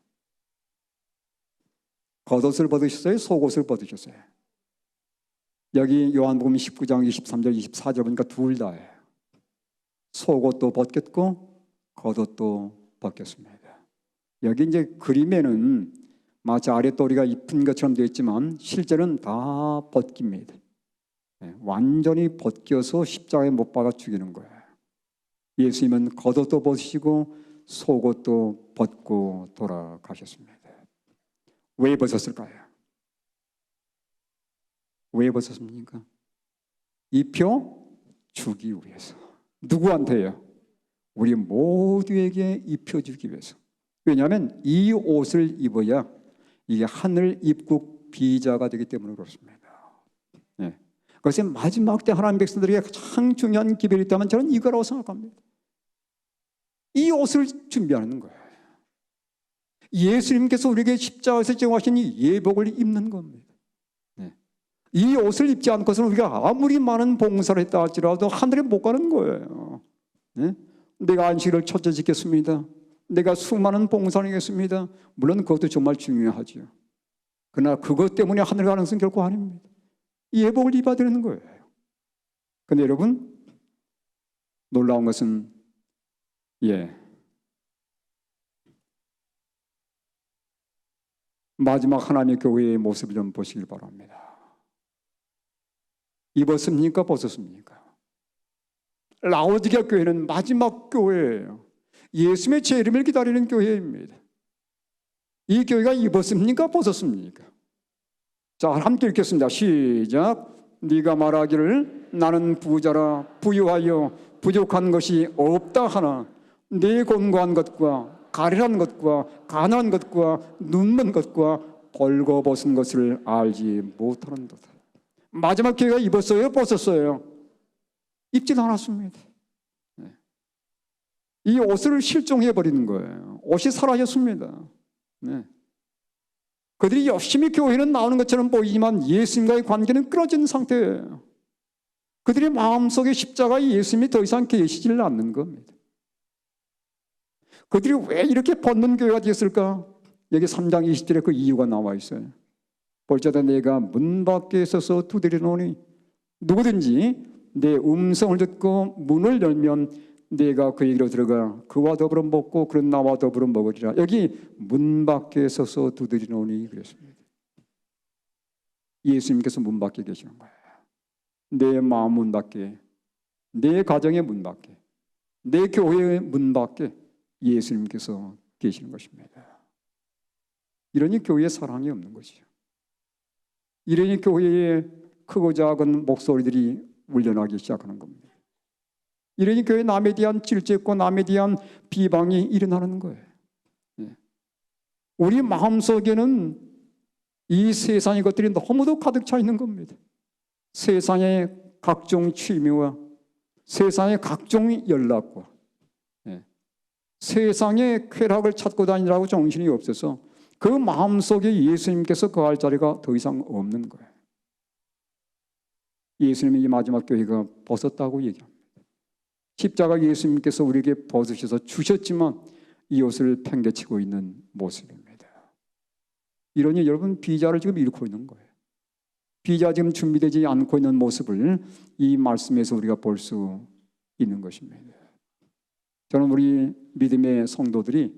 겉옷을 벗으셨어요? 속옷을 벗으셨어요? 여기 요한복음 19장 23절 24절 보니까 둘 다예요. 속옷도 벗겼고 겉옷도 벗겼습니다. 여기 이제 그림에는 마치 아랫도리가 입힌 것처럼 되어 있지만 실제는 다 벗깁니다. 완전히 벗겨서 십자가에 못 박아 죽이는 거예요. 예수님은 겉옷도 벗으시고 속옷도 벗고 돌아가셨습니다. 왜 벗었을까요? 왜 벗었습니까? 입혀 주기 위해서. 누구한테요? 우리 모두에게 입혀주기 위해서. 왜냐하면 이 옷을 입어야 이게 하늘 입국 비자가 되기 때문에 그렇습니다. 네. 그것이 마지막 때 하나님 백성들에게 가장 중요한 기별이 있다면 저는 이거라고 생각합니다. 이 옷을 준비하는 거예요. 예수님께서 우리에게 십자가에서 제공하신 이 예복을 입는 겁니다. 네. 이 옷을 입지 않고서는 우리가 아무리 많은 봉사를 했다 할지라도 하늘에 못 가는 거예요. 네? 내가 안식일을 첫째 지켰습니다. 내가 수많은 봉사를 하겠습니다. 물론 그것도 정말 중요하죠. 그러나 그것 때문에 하늘 가는 것은 결코 아닙니다. 예복을 입어야 되는 거예요. 그런데 여러분, 놀라운 것은 마지막 하나님의 교회의 모습을 좀 보시길 바랍니다. 입었습니까? 벗었습니까? 라오디게아 교회는 마지막 교회예요. 예수님의 재림을 기다리는 교회입니다. 이 교회가 입었습니까? 벗었습니까? 자, 함께 읽겠습니다. 시작. 네가 말하기를 나는 부자라 부유하여 부족한 것이 없다 하나 네 곤고한 것과 가련한 것과 가난한 것과 눈먼 것과 벌거벗은 것을 알지 못하는도다. 마지막 교회가 입었어요? 벗었어요? 입지 않았습니다. 이 옷을 실종해버리는 거예요. 옷이 사라졌습니다. 네. 그들이 열심히 교회는 나오는 것처럼 보이지만 예수님과의 관계는 끊어진 상태예요. 그들의 마음속에 십자가의 예수님이 더 이상 계시지를 않는 겁니다. 그들이 왜 이렇게 벗는 교회가 되었을까? 여기 3장 20절에 그 이유가 나와 있어요. 볼지어다 내가 문 밖에 서서 두드리노니 누구든지 내 음성을 듣고 문을 열면 내가 그에게로 들어가 그와 더불어 먹고 그런 나와 더불어 먹으리라. 여기 문 밖에 서서 두드리노니 그랬습니다. 예수님께서 문 밖에 계시는 거예요. 내 마음 문 밖에, 내 가정의 문 밖에, 내 교회의 문 밖에 예수님께서 계시는 것입니다. 이러니 교회에 사랑이 없는 것이죠. 이러니 교회에 크고 작은 목소리들이 울려나기 시작하는 겁니다. 이러니 교회 남에 대한 질책과 남에 대한 비방이 일어나는 거예요. 우리 마음속에는 이 세상의 것들이 너무도 가득 차 있는 겁니다. 세상의 각종 취미와 세상의 각종 연락과 세상의 쾌락을 찾고 다니라고 정신이 없어서 그 마음속에 예수님께서 거할 자리가 더 이상 없는 거예요. 예수님이 이 마지막 교회가 벗었다고 얘기합니다. 십자가 예수님께서 우리에게 벗으셔서 주셨지만 이 옷을 팽개치고 있는 모습입니다. 이러니 여러분 비자를 지금 잃고 있는 거예요. 비자 지금 준비되지 않고 있는 모습을 이 말씀에서 우리가 볼 수 있는 것입니다. 저는 우리 믿음의 성도들이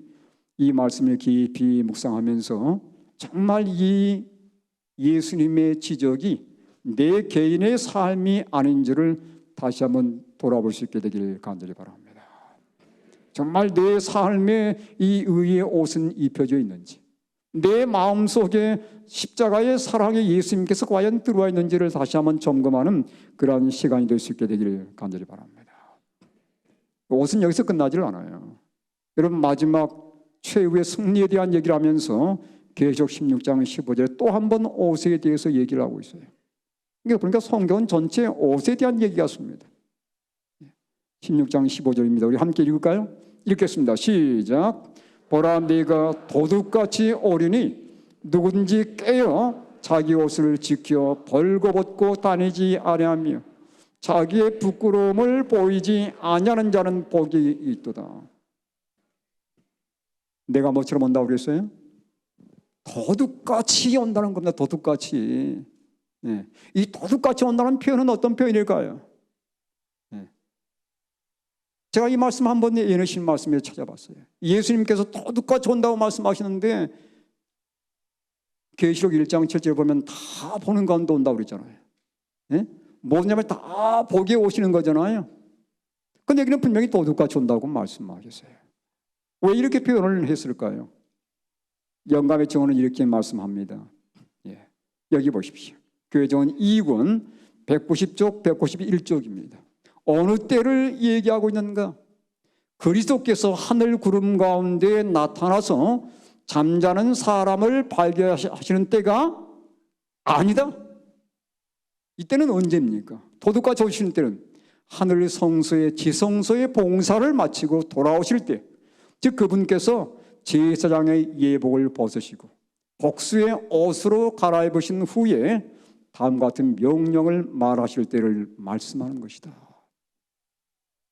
이 말씀을 깊이 묵상하면서 정말 이 예수님의 지적이 내 개인의 삶이 아닌지를 다시 한번 돌아볼 수 있게 되길 간절히 바랍니다. 정말 내 삶에 이 의의 옷은 입혀져 있는지, 내 마음속에 십자가의 사랑의 예수님께서 과연 들어와 있는지를 다시 한번 점검하는 그러한 시간이 될 수 있게 되기를 간절히 바랍니다. 옷은 여기서 끝나질 않아요. 여러분, 마지막 최후의 승리에 대한 얘기를 하면서 계시록 16장 15절에 또 한 번 옷에 대해서 얘기를 하고 있어요. 그러니까 성경은 전체 옷에 대한 얘기 같습니다. 16장 15절입니다. 우리 함께 읽을까요? 읽겠습니다. 시작. 보라, 네가 도둑같이 오리니 누구든지 깨어 자기 옷을 지켜 벌거벗고 다니지 아니하며 자기의 부끄러움을 보이지 아니하는 자는 복이 있도다. 내가 뭐처럼 온다고 그랬어요? 도둑같이 온다는 겁니다. 도둑같이. 네. 이 도둑같이 온다는 표현은 어떤 표현일까요? 네. 제가 이 말씀 한번 예내신 말씀에 찾아봤어요. 예수님께서 도둑같이 온다고 말씀하시는데 계시록 1장 7절에 보면 다 보는 가운데 온다고 그랬잖아요. 네? 뭐냐면 다 보기에 오시는 거잖아요. 근데 여기는 분명히 도둑같이 온다고 말씀하셨어요. 왜 이렇게 표현을 했을까요? 영감의 정원은 이렇게 말씀합니다. 예. 여기 보십시오. 교회 정원 2권 190쪽 191쪽입니다. 어느 때를 얘기하고 있는가? 그리스도께서 하늘 구름 가운데 나타나서 잠자는 사람을 발견하시는 때가 아니다. 이때는 언제입니까? 도둑같이 오시는 때는 하늘 성소의 지성소의 봉사를 마치고 돌아오실 때, 즉 그분께서 제사장의 예복을 벗으시고 복수의 옷으로 갈아입으신 후에 다음과 같은 명령을 말하실 때를 말씀하는 것이다.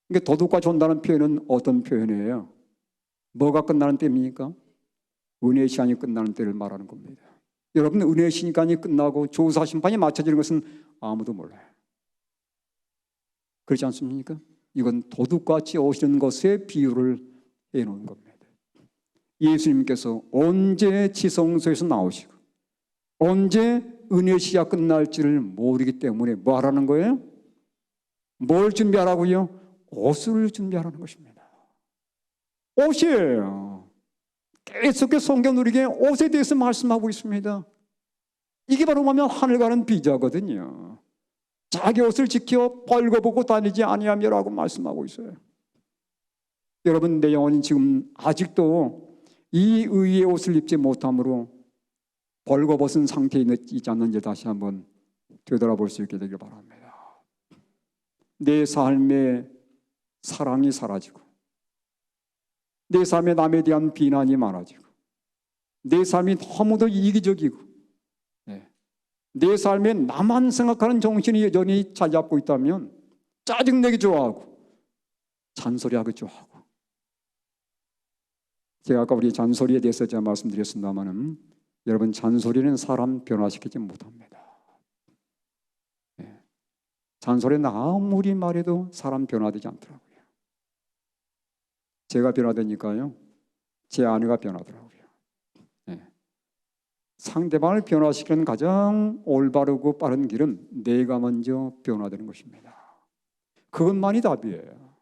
그러니까 도둑같이 온다는 표현은 어떤 표현이에요? 뭐가 끝나는 때입니까? 은혜의 시간이 끝나는 때를 말하는 겁니다. 여러분, 은혜의 시간이 끝나고 조사 심판이 맞춰지는 것은 아무도 몰라요. 그렇지 않습니까? 이건 도둑같이 오시는 것에 비유를 해놓은 겁니다. 예수님께서 언제 지성소에서 나오시고 언제 은혜의 시가 끝날지를 모르기 때문에 뭐 하라는 거예요? 뭘 준비하라고요? 옷을 준비하라는 것입니다. 옷이에요. 계속해서 성경 우리에게 옷에 대해서 말씀하고 있습니다. 이게 바로 보면 하늘 가는 비자거든요. 자기 옷을 지켜 벌거벗고 다니지 아니하며라고 말씀하고 있어요. 여러분, 내 영혼이 지금 아직도 이 의의 옷을 입지 못함으로 벌거벗은 상태에 있지 않는지 다시 한번 되돌아볼 수 있게 되길 바랍니다. 내 삶에 사랑이 사라지고 내 삶에 남에 대한 비난이 많아지고 내 삶이 너무도 이기적이고 내 삶에 나만 생각하는 정신이 여전히 자리 잡고 있다면 짜증내기 좋아하고 잔소리하기 좋아하고, 제가 아까 우리 잔소리에 대해서 제가 말씀드렸습니다만은 여러분, 잔소리는 사람 변화시키지 못합니다. 잔소리는 아무리 말해도 사람 변화되지 않더라고요. 제가 변화되니까요, 제 아내가 변하더라고요. 상대방을 변화시키는 가장 올바르고 빠른 길은 내가 먼저 변화되는 것입니다. 그것만이 답이에요.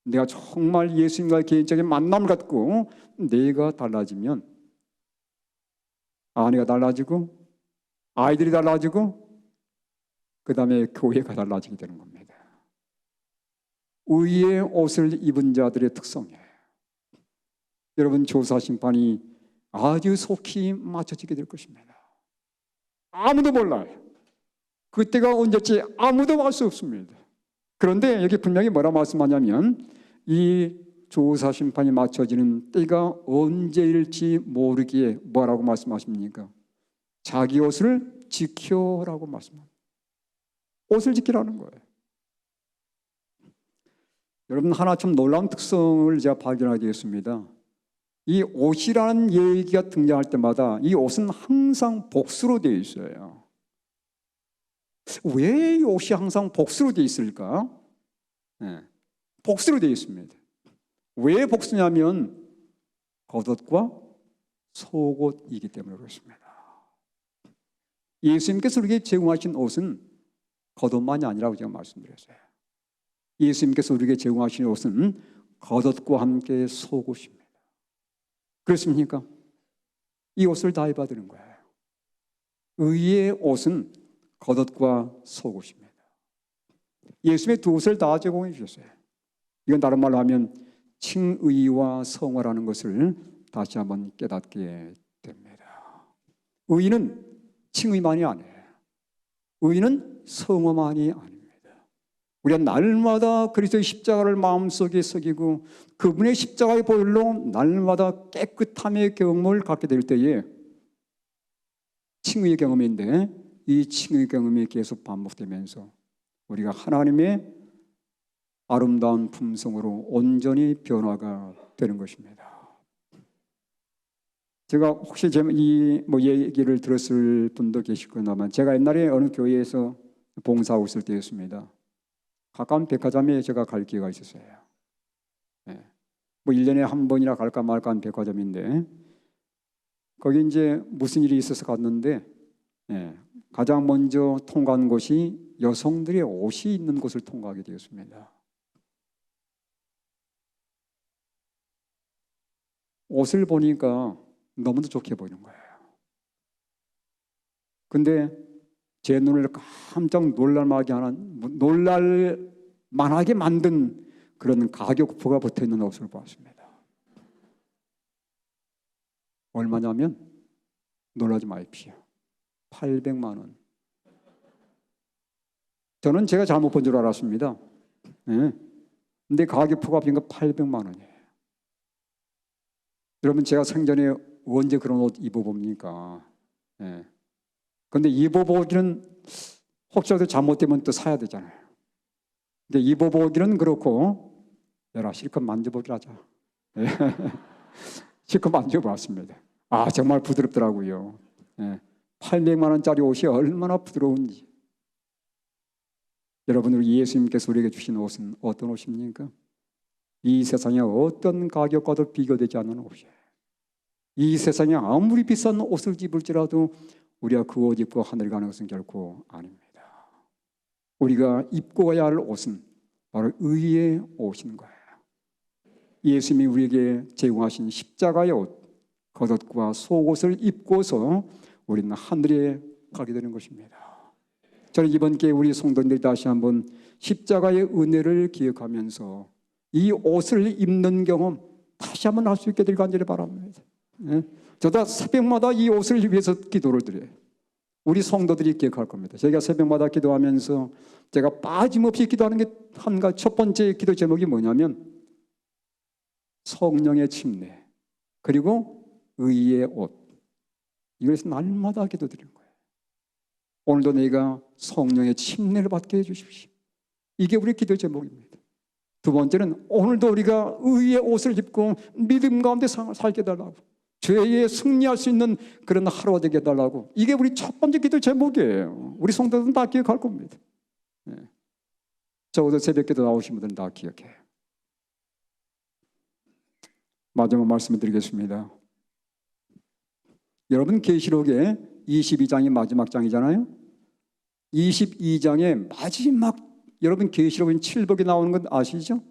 내가 정말 예수님과의 개인적인 만남을 갖고 내가 달라지면 아내가 달라지고 아이들이 달라지고 그 다음에 교회가 달라지게 되는 겁니다. 의의 옷을 입은 자들의 특성이에요. 여러분, 조사 심판이 아주 속히 맞춰지게 될 것입니다. 아무도 몰라요. 그때가 언제일지 아무도 알 수 없습니다. 그런데 여기 분명히 뭐라 말씀하냐면 이 조사 심판이 맞춰지는 때가 언제일지 모르기에 뭐라고 말씀하십니까? 자기 옷을 지켜라고 말씀합니다. 옷을 지키라는 거예요. 여러분, 하나 좀 놀라운 특성을 제가 발견하게 되었습니다. 이 옷이라는 얘기가 등장할 때마다 이 옷은 항상 복수로 되어 있어요. 왜 이 옷이 항상 복수로 되어 있을까? 복수로 되어 있습니다. 왜 복수냐면 겉옷과 속옷이기 때문에 그렇습니다. 예수님께서 우리에게 제공하신 옷은 겉옷만이 아니라고 제가 말씀드렸어요. 예수님께서 우리에게 제공하신 옷은 겉옷과 함께 속옷입니다. 그렇습니까? 이 옷을 다 입어야 되는 거예요. 의의 옷은 겉옷과 속옷입니다. 예수님의 두 옷을 다 제공해 주셨어요. 이건 다른 말로 하면 칭의와 성화라는 것을 다시 한번 깨닫게 됩니다. 의는 칭의만이 아니에요. 의는 성화만이 아닙니다. 우리가 날마다 그리스도의 십자가를 마음속에 새기고 그분의 십자가의 보혈로 날마다 깨끗함의 경험을 갖게 될 때에 칭의의 경험인데, 이 칭의 경험이 계속 반복되면서 우리가 하나님의 아름다운 품성으로 온전히 변화가 되는 것입니다. 제가 혹시 이 얘기를 들었을 분도 계실 거나만, 제가 옛날에 어느 교회에서 봉사하고 있을 때였습니다. 가까운 백화점에 제가 갈 기회가 있었어요. 1년에 한 번이나 갈까 말까 한 백화점인데, 거기 이제 무슨 일이 있어서 갔는데, 가장 먼저 통과한 곳이 여성들의 옷이 있는 곳을 통과하게 되었습니다. 옷을 보니까 너무도 좋게 보이는 거예요. 근데 제 눈을 깜짝 놀랄 만하게 만든 그런 가격표가 붙어있는 옷을 보았습니다. 얼마냐면, 놀라지 마십시오, 800만 원. 저는 제가 잘못 본 줄 알았습니다. 근데 가격표가 보니까 800만 원이에요. 여러분, 제가 생전에 언제 그런 옷 입어봅니까? 근데 입어보기는 혹시라도 잘못되면 또 사야 되잖아요. 근데 입어보기는 그렇고, 여라 실컷 만져보기로 하자. 실컷 만져봤습니다. 정말 부드럽더라고요. 800만 원짜리 옷이 얼마나 부드러운지. 여러분, 우리 예수님께서 우리에게 주신 옷은 어떤 옷입니까? 이 세상에 어떤 가격과도 비교되지 않는 옷이에요. 이 세상에 아무리 비싼 옷을 입을지라도 우리가 그 옷 입고 하늘 가는 것은 결코 아닙니다. 우리가 입고 가야 할 옷은 바로 의의 옷인 거예요. 예수님이 우리에게 제공하신 십자가의 옷, 겉옷과 속옷을 입고서 우리는 하늘에 가게 되는 것입니다. 저는 이번 기회에 우리 성도님들이 다시 한번 십자가의 은혜를 기억하면서 이 옷을 입는 경험 다시 한번 할 수 있게 될 간절히 바랍니다. 저도 새벽마다 이 옷을 위해서 기도를 드려요. 우리 성도들이 기억할 겁니다. 제가 새벽마다 기도하면서 제가 빠짐없이 기도하는 게 한 가지, 첫 번째 기도 제목이 뭐냐면 성령의 침례, 그리고 의의 옷. 이것을 날마다 기도드리는 거예요. 오늘도 내가 성령의 침례를 받게 해주십시오. 이게 우리 기도 제목입니다. 두 번째는 오늘도 우리가 의의 옷을 입고 믿음 가운데 살게 해달라고, 죄에 승리할 수 있는 그런 하루가 되게 해달라고. 이게 우리 첫 번째 기도 제목이에요. 우리 성도들은 다 기억할 겁니다. 적어도 새벽 기도 나오신 분들은 다 기억해요. 마지막 말씀을 드리겠습니다. 여러분, 계시록의 22장이 마지막 장이잖아요. 22장의 마지막, 여러분 계시록은 7복이 나오는 건 아시죠?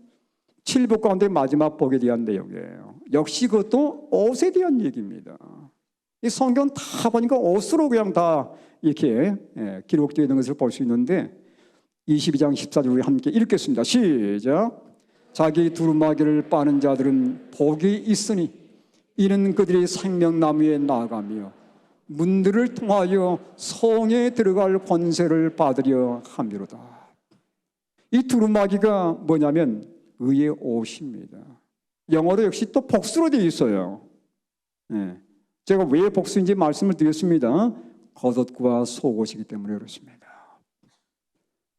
7복 가운데 마지막 복에 대한 내용이에요. 역시 그것도 옷에 대한 얘기입니다. 이 성경 다 보니까 옷으로 그냥 다 이렇게 기록되어 있는 것을 볼 수 있는데, 22장 14절 우리 함께 읽겠습니다. 시작. 자기 두루마기를 빠는 자들은 복이 있으니 이는 그들이 생명나무에 나아가며 문들을 통하여 성에 들어갈 권세를 받으려 함이로다. 이 두루마기가 뭐냐면 의의 옷입니다. 영어로 역시 또 복수로 되어 있어요. 제가 왜 복수인지 말씀을 드렸습니다. 겉옷과 속옷이기 때문에 그렇습니다.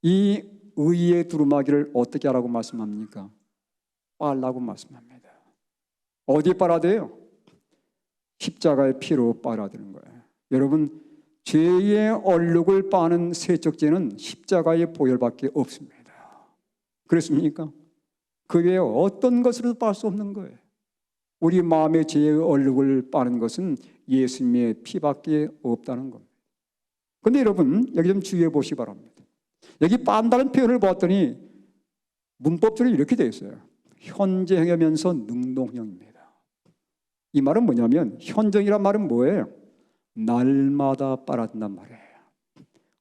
이 의의 두루마기를 어떻게 하라고 말씀합니까? 빨라고 말씀합니다. 어디에 빨아야 돼요? 십자가의 피로 빨아야 되는 거예요. 여러분, 죄의 얼룩을 빠는 세척제는 십자가의 보혈밖에 없습니다. 그렇습니까? 그 외에 어떤 것으로도 빨 수 없는 거예요. 우리 마음의 죄의 얼룩을 빠는 것은 예수님의 피밖에 없다는 겁니다. 그런데 여러분, 여기 좀 주의해 보시기 바랍니다. 여기 빤다는 표현을 봤더니 문법적으로 이렇게 되어 있어요. 현재형이면서 능동형입니다. 이 말은 뭐냐면, 현재이란 말은 뭐예요? 날마다 빨아든단 말이에요.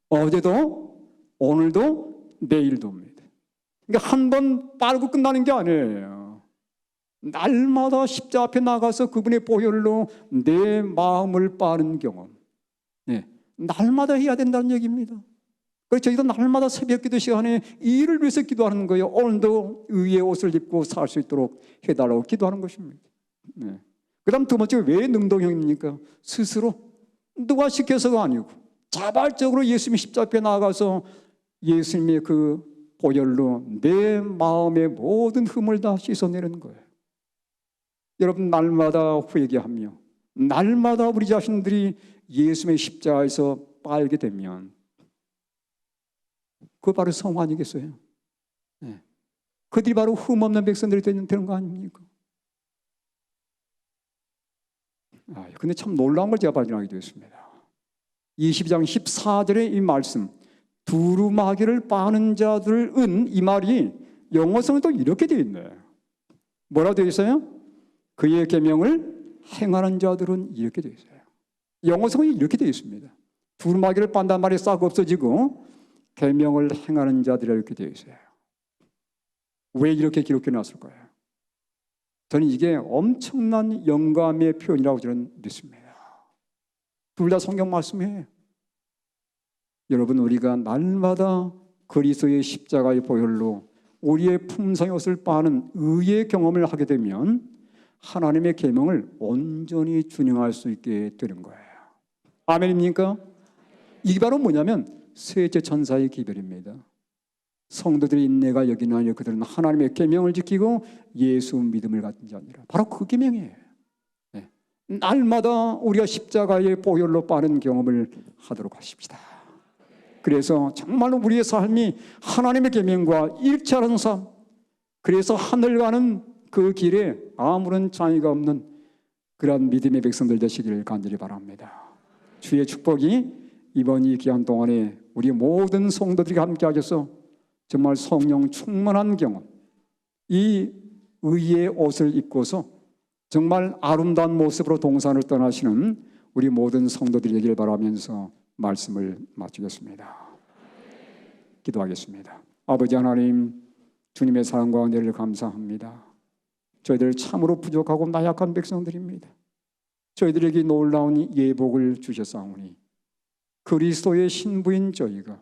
어제도 오늘도 내일도입니다. 그러니까 한 번 빨고 끝나는 게 아니에요. 날마다 십자가 앞에 나가서 그분의 보혈로 내 마음을 빠는 경험, 네, 날마다 해야 된다는 얘기입니다. 그래서 저희도 날마다 새벽 기도 시간에 이 일을 위해서 기도하는 거예요. 오늘도 의의 옷을 입고 살 수 있도록 해달라고 기도하는 것입니다. 네. 그 다음 두 번째, 왜 능동형입니까? 스스로 누가 시켜서가 아니고 자발적으로 예수님의 십자가 앞에 나아가서 예수님의 그 보혈로 내 마음의 모든 흠을 다 씻어내는 거예요. 여러분, 날마다 회개하며 날마다 우리 자신들이 예수님의 십자가에서 빨게 되면 그거 바로 성화 아니겠어요? 네. 그들이 바로 흠없는 백성들이 되는 거 아닙니까? 근데 참 놀라운 걸 제가 발견하게 되었습니다. 22장 14절의 이 말씀, 두루마기를 빠는 자들은, 이 말이 영어성은 또 이렇게 되어 있네요. 뭐라고 되어 있어요? 그의 계명을 행하는 자들은, 이렇게 되어 있어요. 영어성은 이렇게 되어 있습니다. 두루마기를 빤단 말이 싹 없어지고 계명을 행하는 자들이라 이렇게 되어 있어요. 왜 이렇게 기록해 놨을까요? 저는 이게 엄청난 영감의 표현이라고 저는 믿습니다. 둘 다 성경 말씀이에요. 여러분, 우리가 날마다 그리스도의 십자가의 보혈로 우리의 품성의 옷을 빠는 의의 경험을 하게 되면 하나님의 계명을 온전히 준행할 수 있게 되는 거예요. 아멘입니까? 이게 바로 뭐냐면 셋째 천사의 기별입니다. 성도들의 인내가 여기나니 그들은 하나님의 계명을 지키고 예수 믿음을 갖는 자니라. 바로 그 계명이에요. 네. 날마다 우리가 십자가의 보혈로 빠는 경험을 하도록 하십시다. 그래서 정말로 우리의 삶이 하나님의 계명과 일치하는 삶, 그래서 하늘 가는 그 길에 아무런 장애가 없는 그러한 믿음의 백성들 되시기를 간절히 바랍니다. 주의 축복이 이번 이 기간 동안에 우리 모든 성도들이 함께 하셔서 정말 성령 충만한 경험, 이 의의 옷을 입고서 정말 아름다운 모습으로 동산을 떠나시는 우리 모든 성도들이 되기를 바라면서 말씀을 마치겠습니다. 기도하겠습니다. 아버지 하나님, 주님의 사랑과 은혜를 감사합니다. 저희들 참으로 부족하고 나약한 백성들입니다. 저희들에게 놀라운 예복을 주셨사오니 그리스도의 신부인 저희가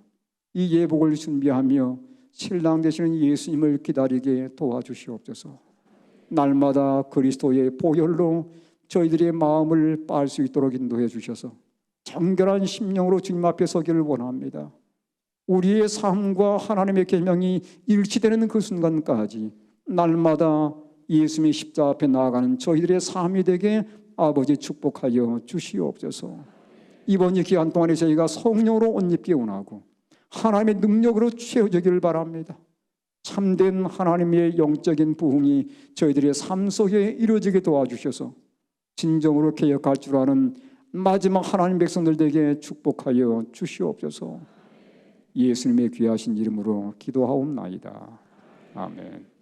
이 예복을 준비하며 신랑 되시는 예수님을 기다리게 도와주시옵소서. 날마다 그리스도의 보혈로 저희들의 마음을 빨 수 있도록 인도해 주셔서 정결한 심령으로 주님 앞에 서기를 원합니다. 우리의 삶과 하나님의 계명이 일치되는 그 순간까지 날마다 예수님의 십자가 앞에 나아가는 저희들의 삶이 되게 아버지 축복하여 주시옵소서. 이번 이 기간 동안에 저희가 성령으로 옷 입기 원하고 하나님의 능력으로 채워지기를 바랍니다. 참된 하나님의 영적인 부흥이 저희들의 삶 속에 이루어지게 도와주셔서 진정으로 개혁할 줄 아는 마지막 하나님 백성들에게 축복하여 주시옵소서. 예수님의 귀하신 이름으로 기도하옵나이다. 아멘.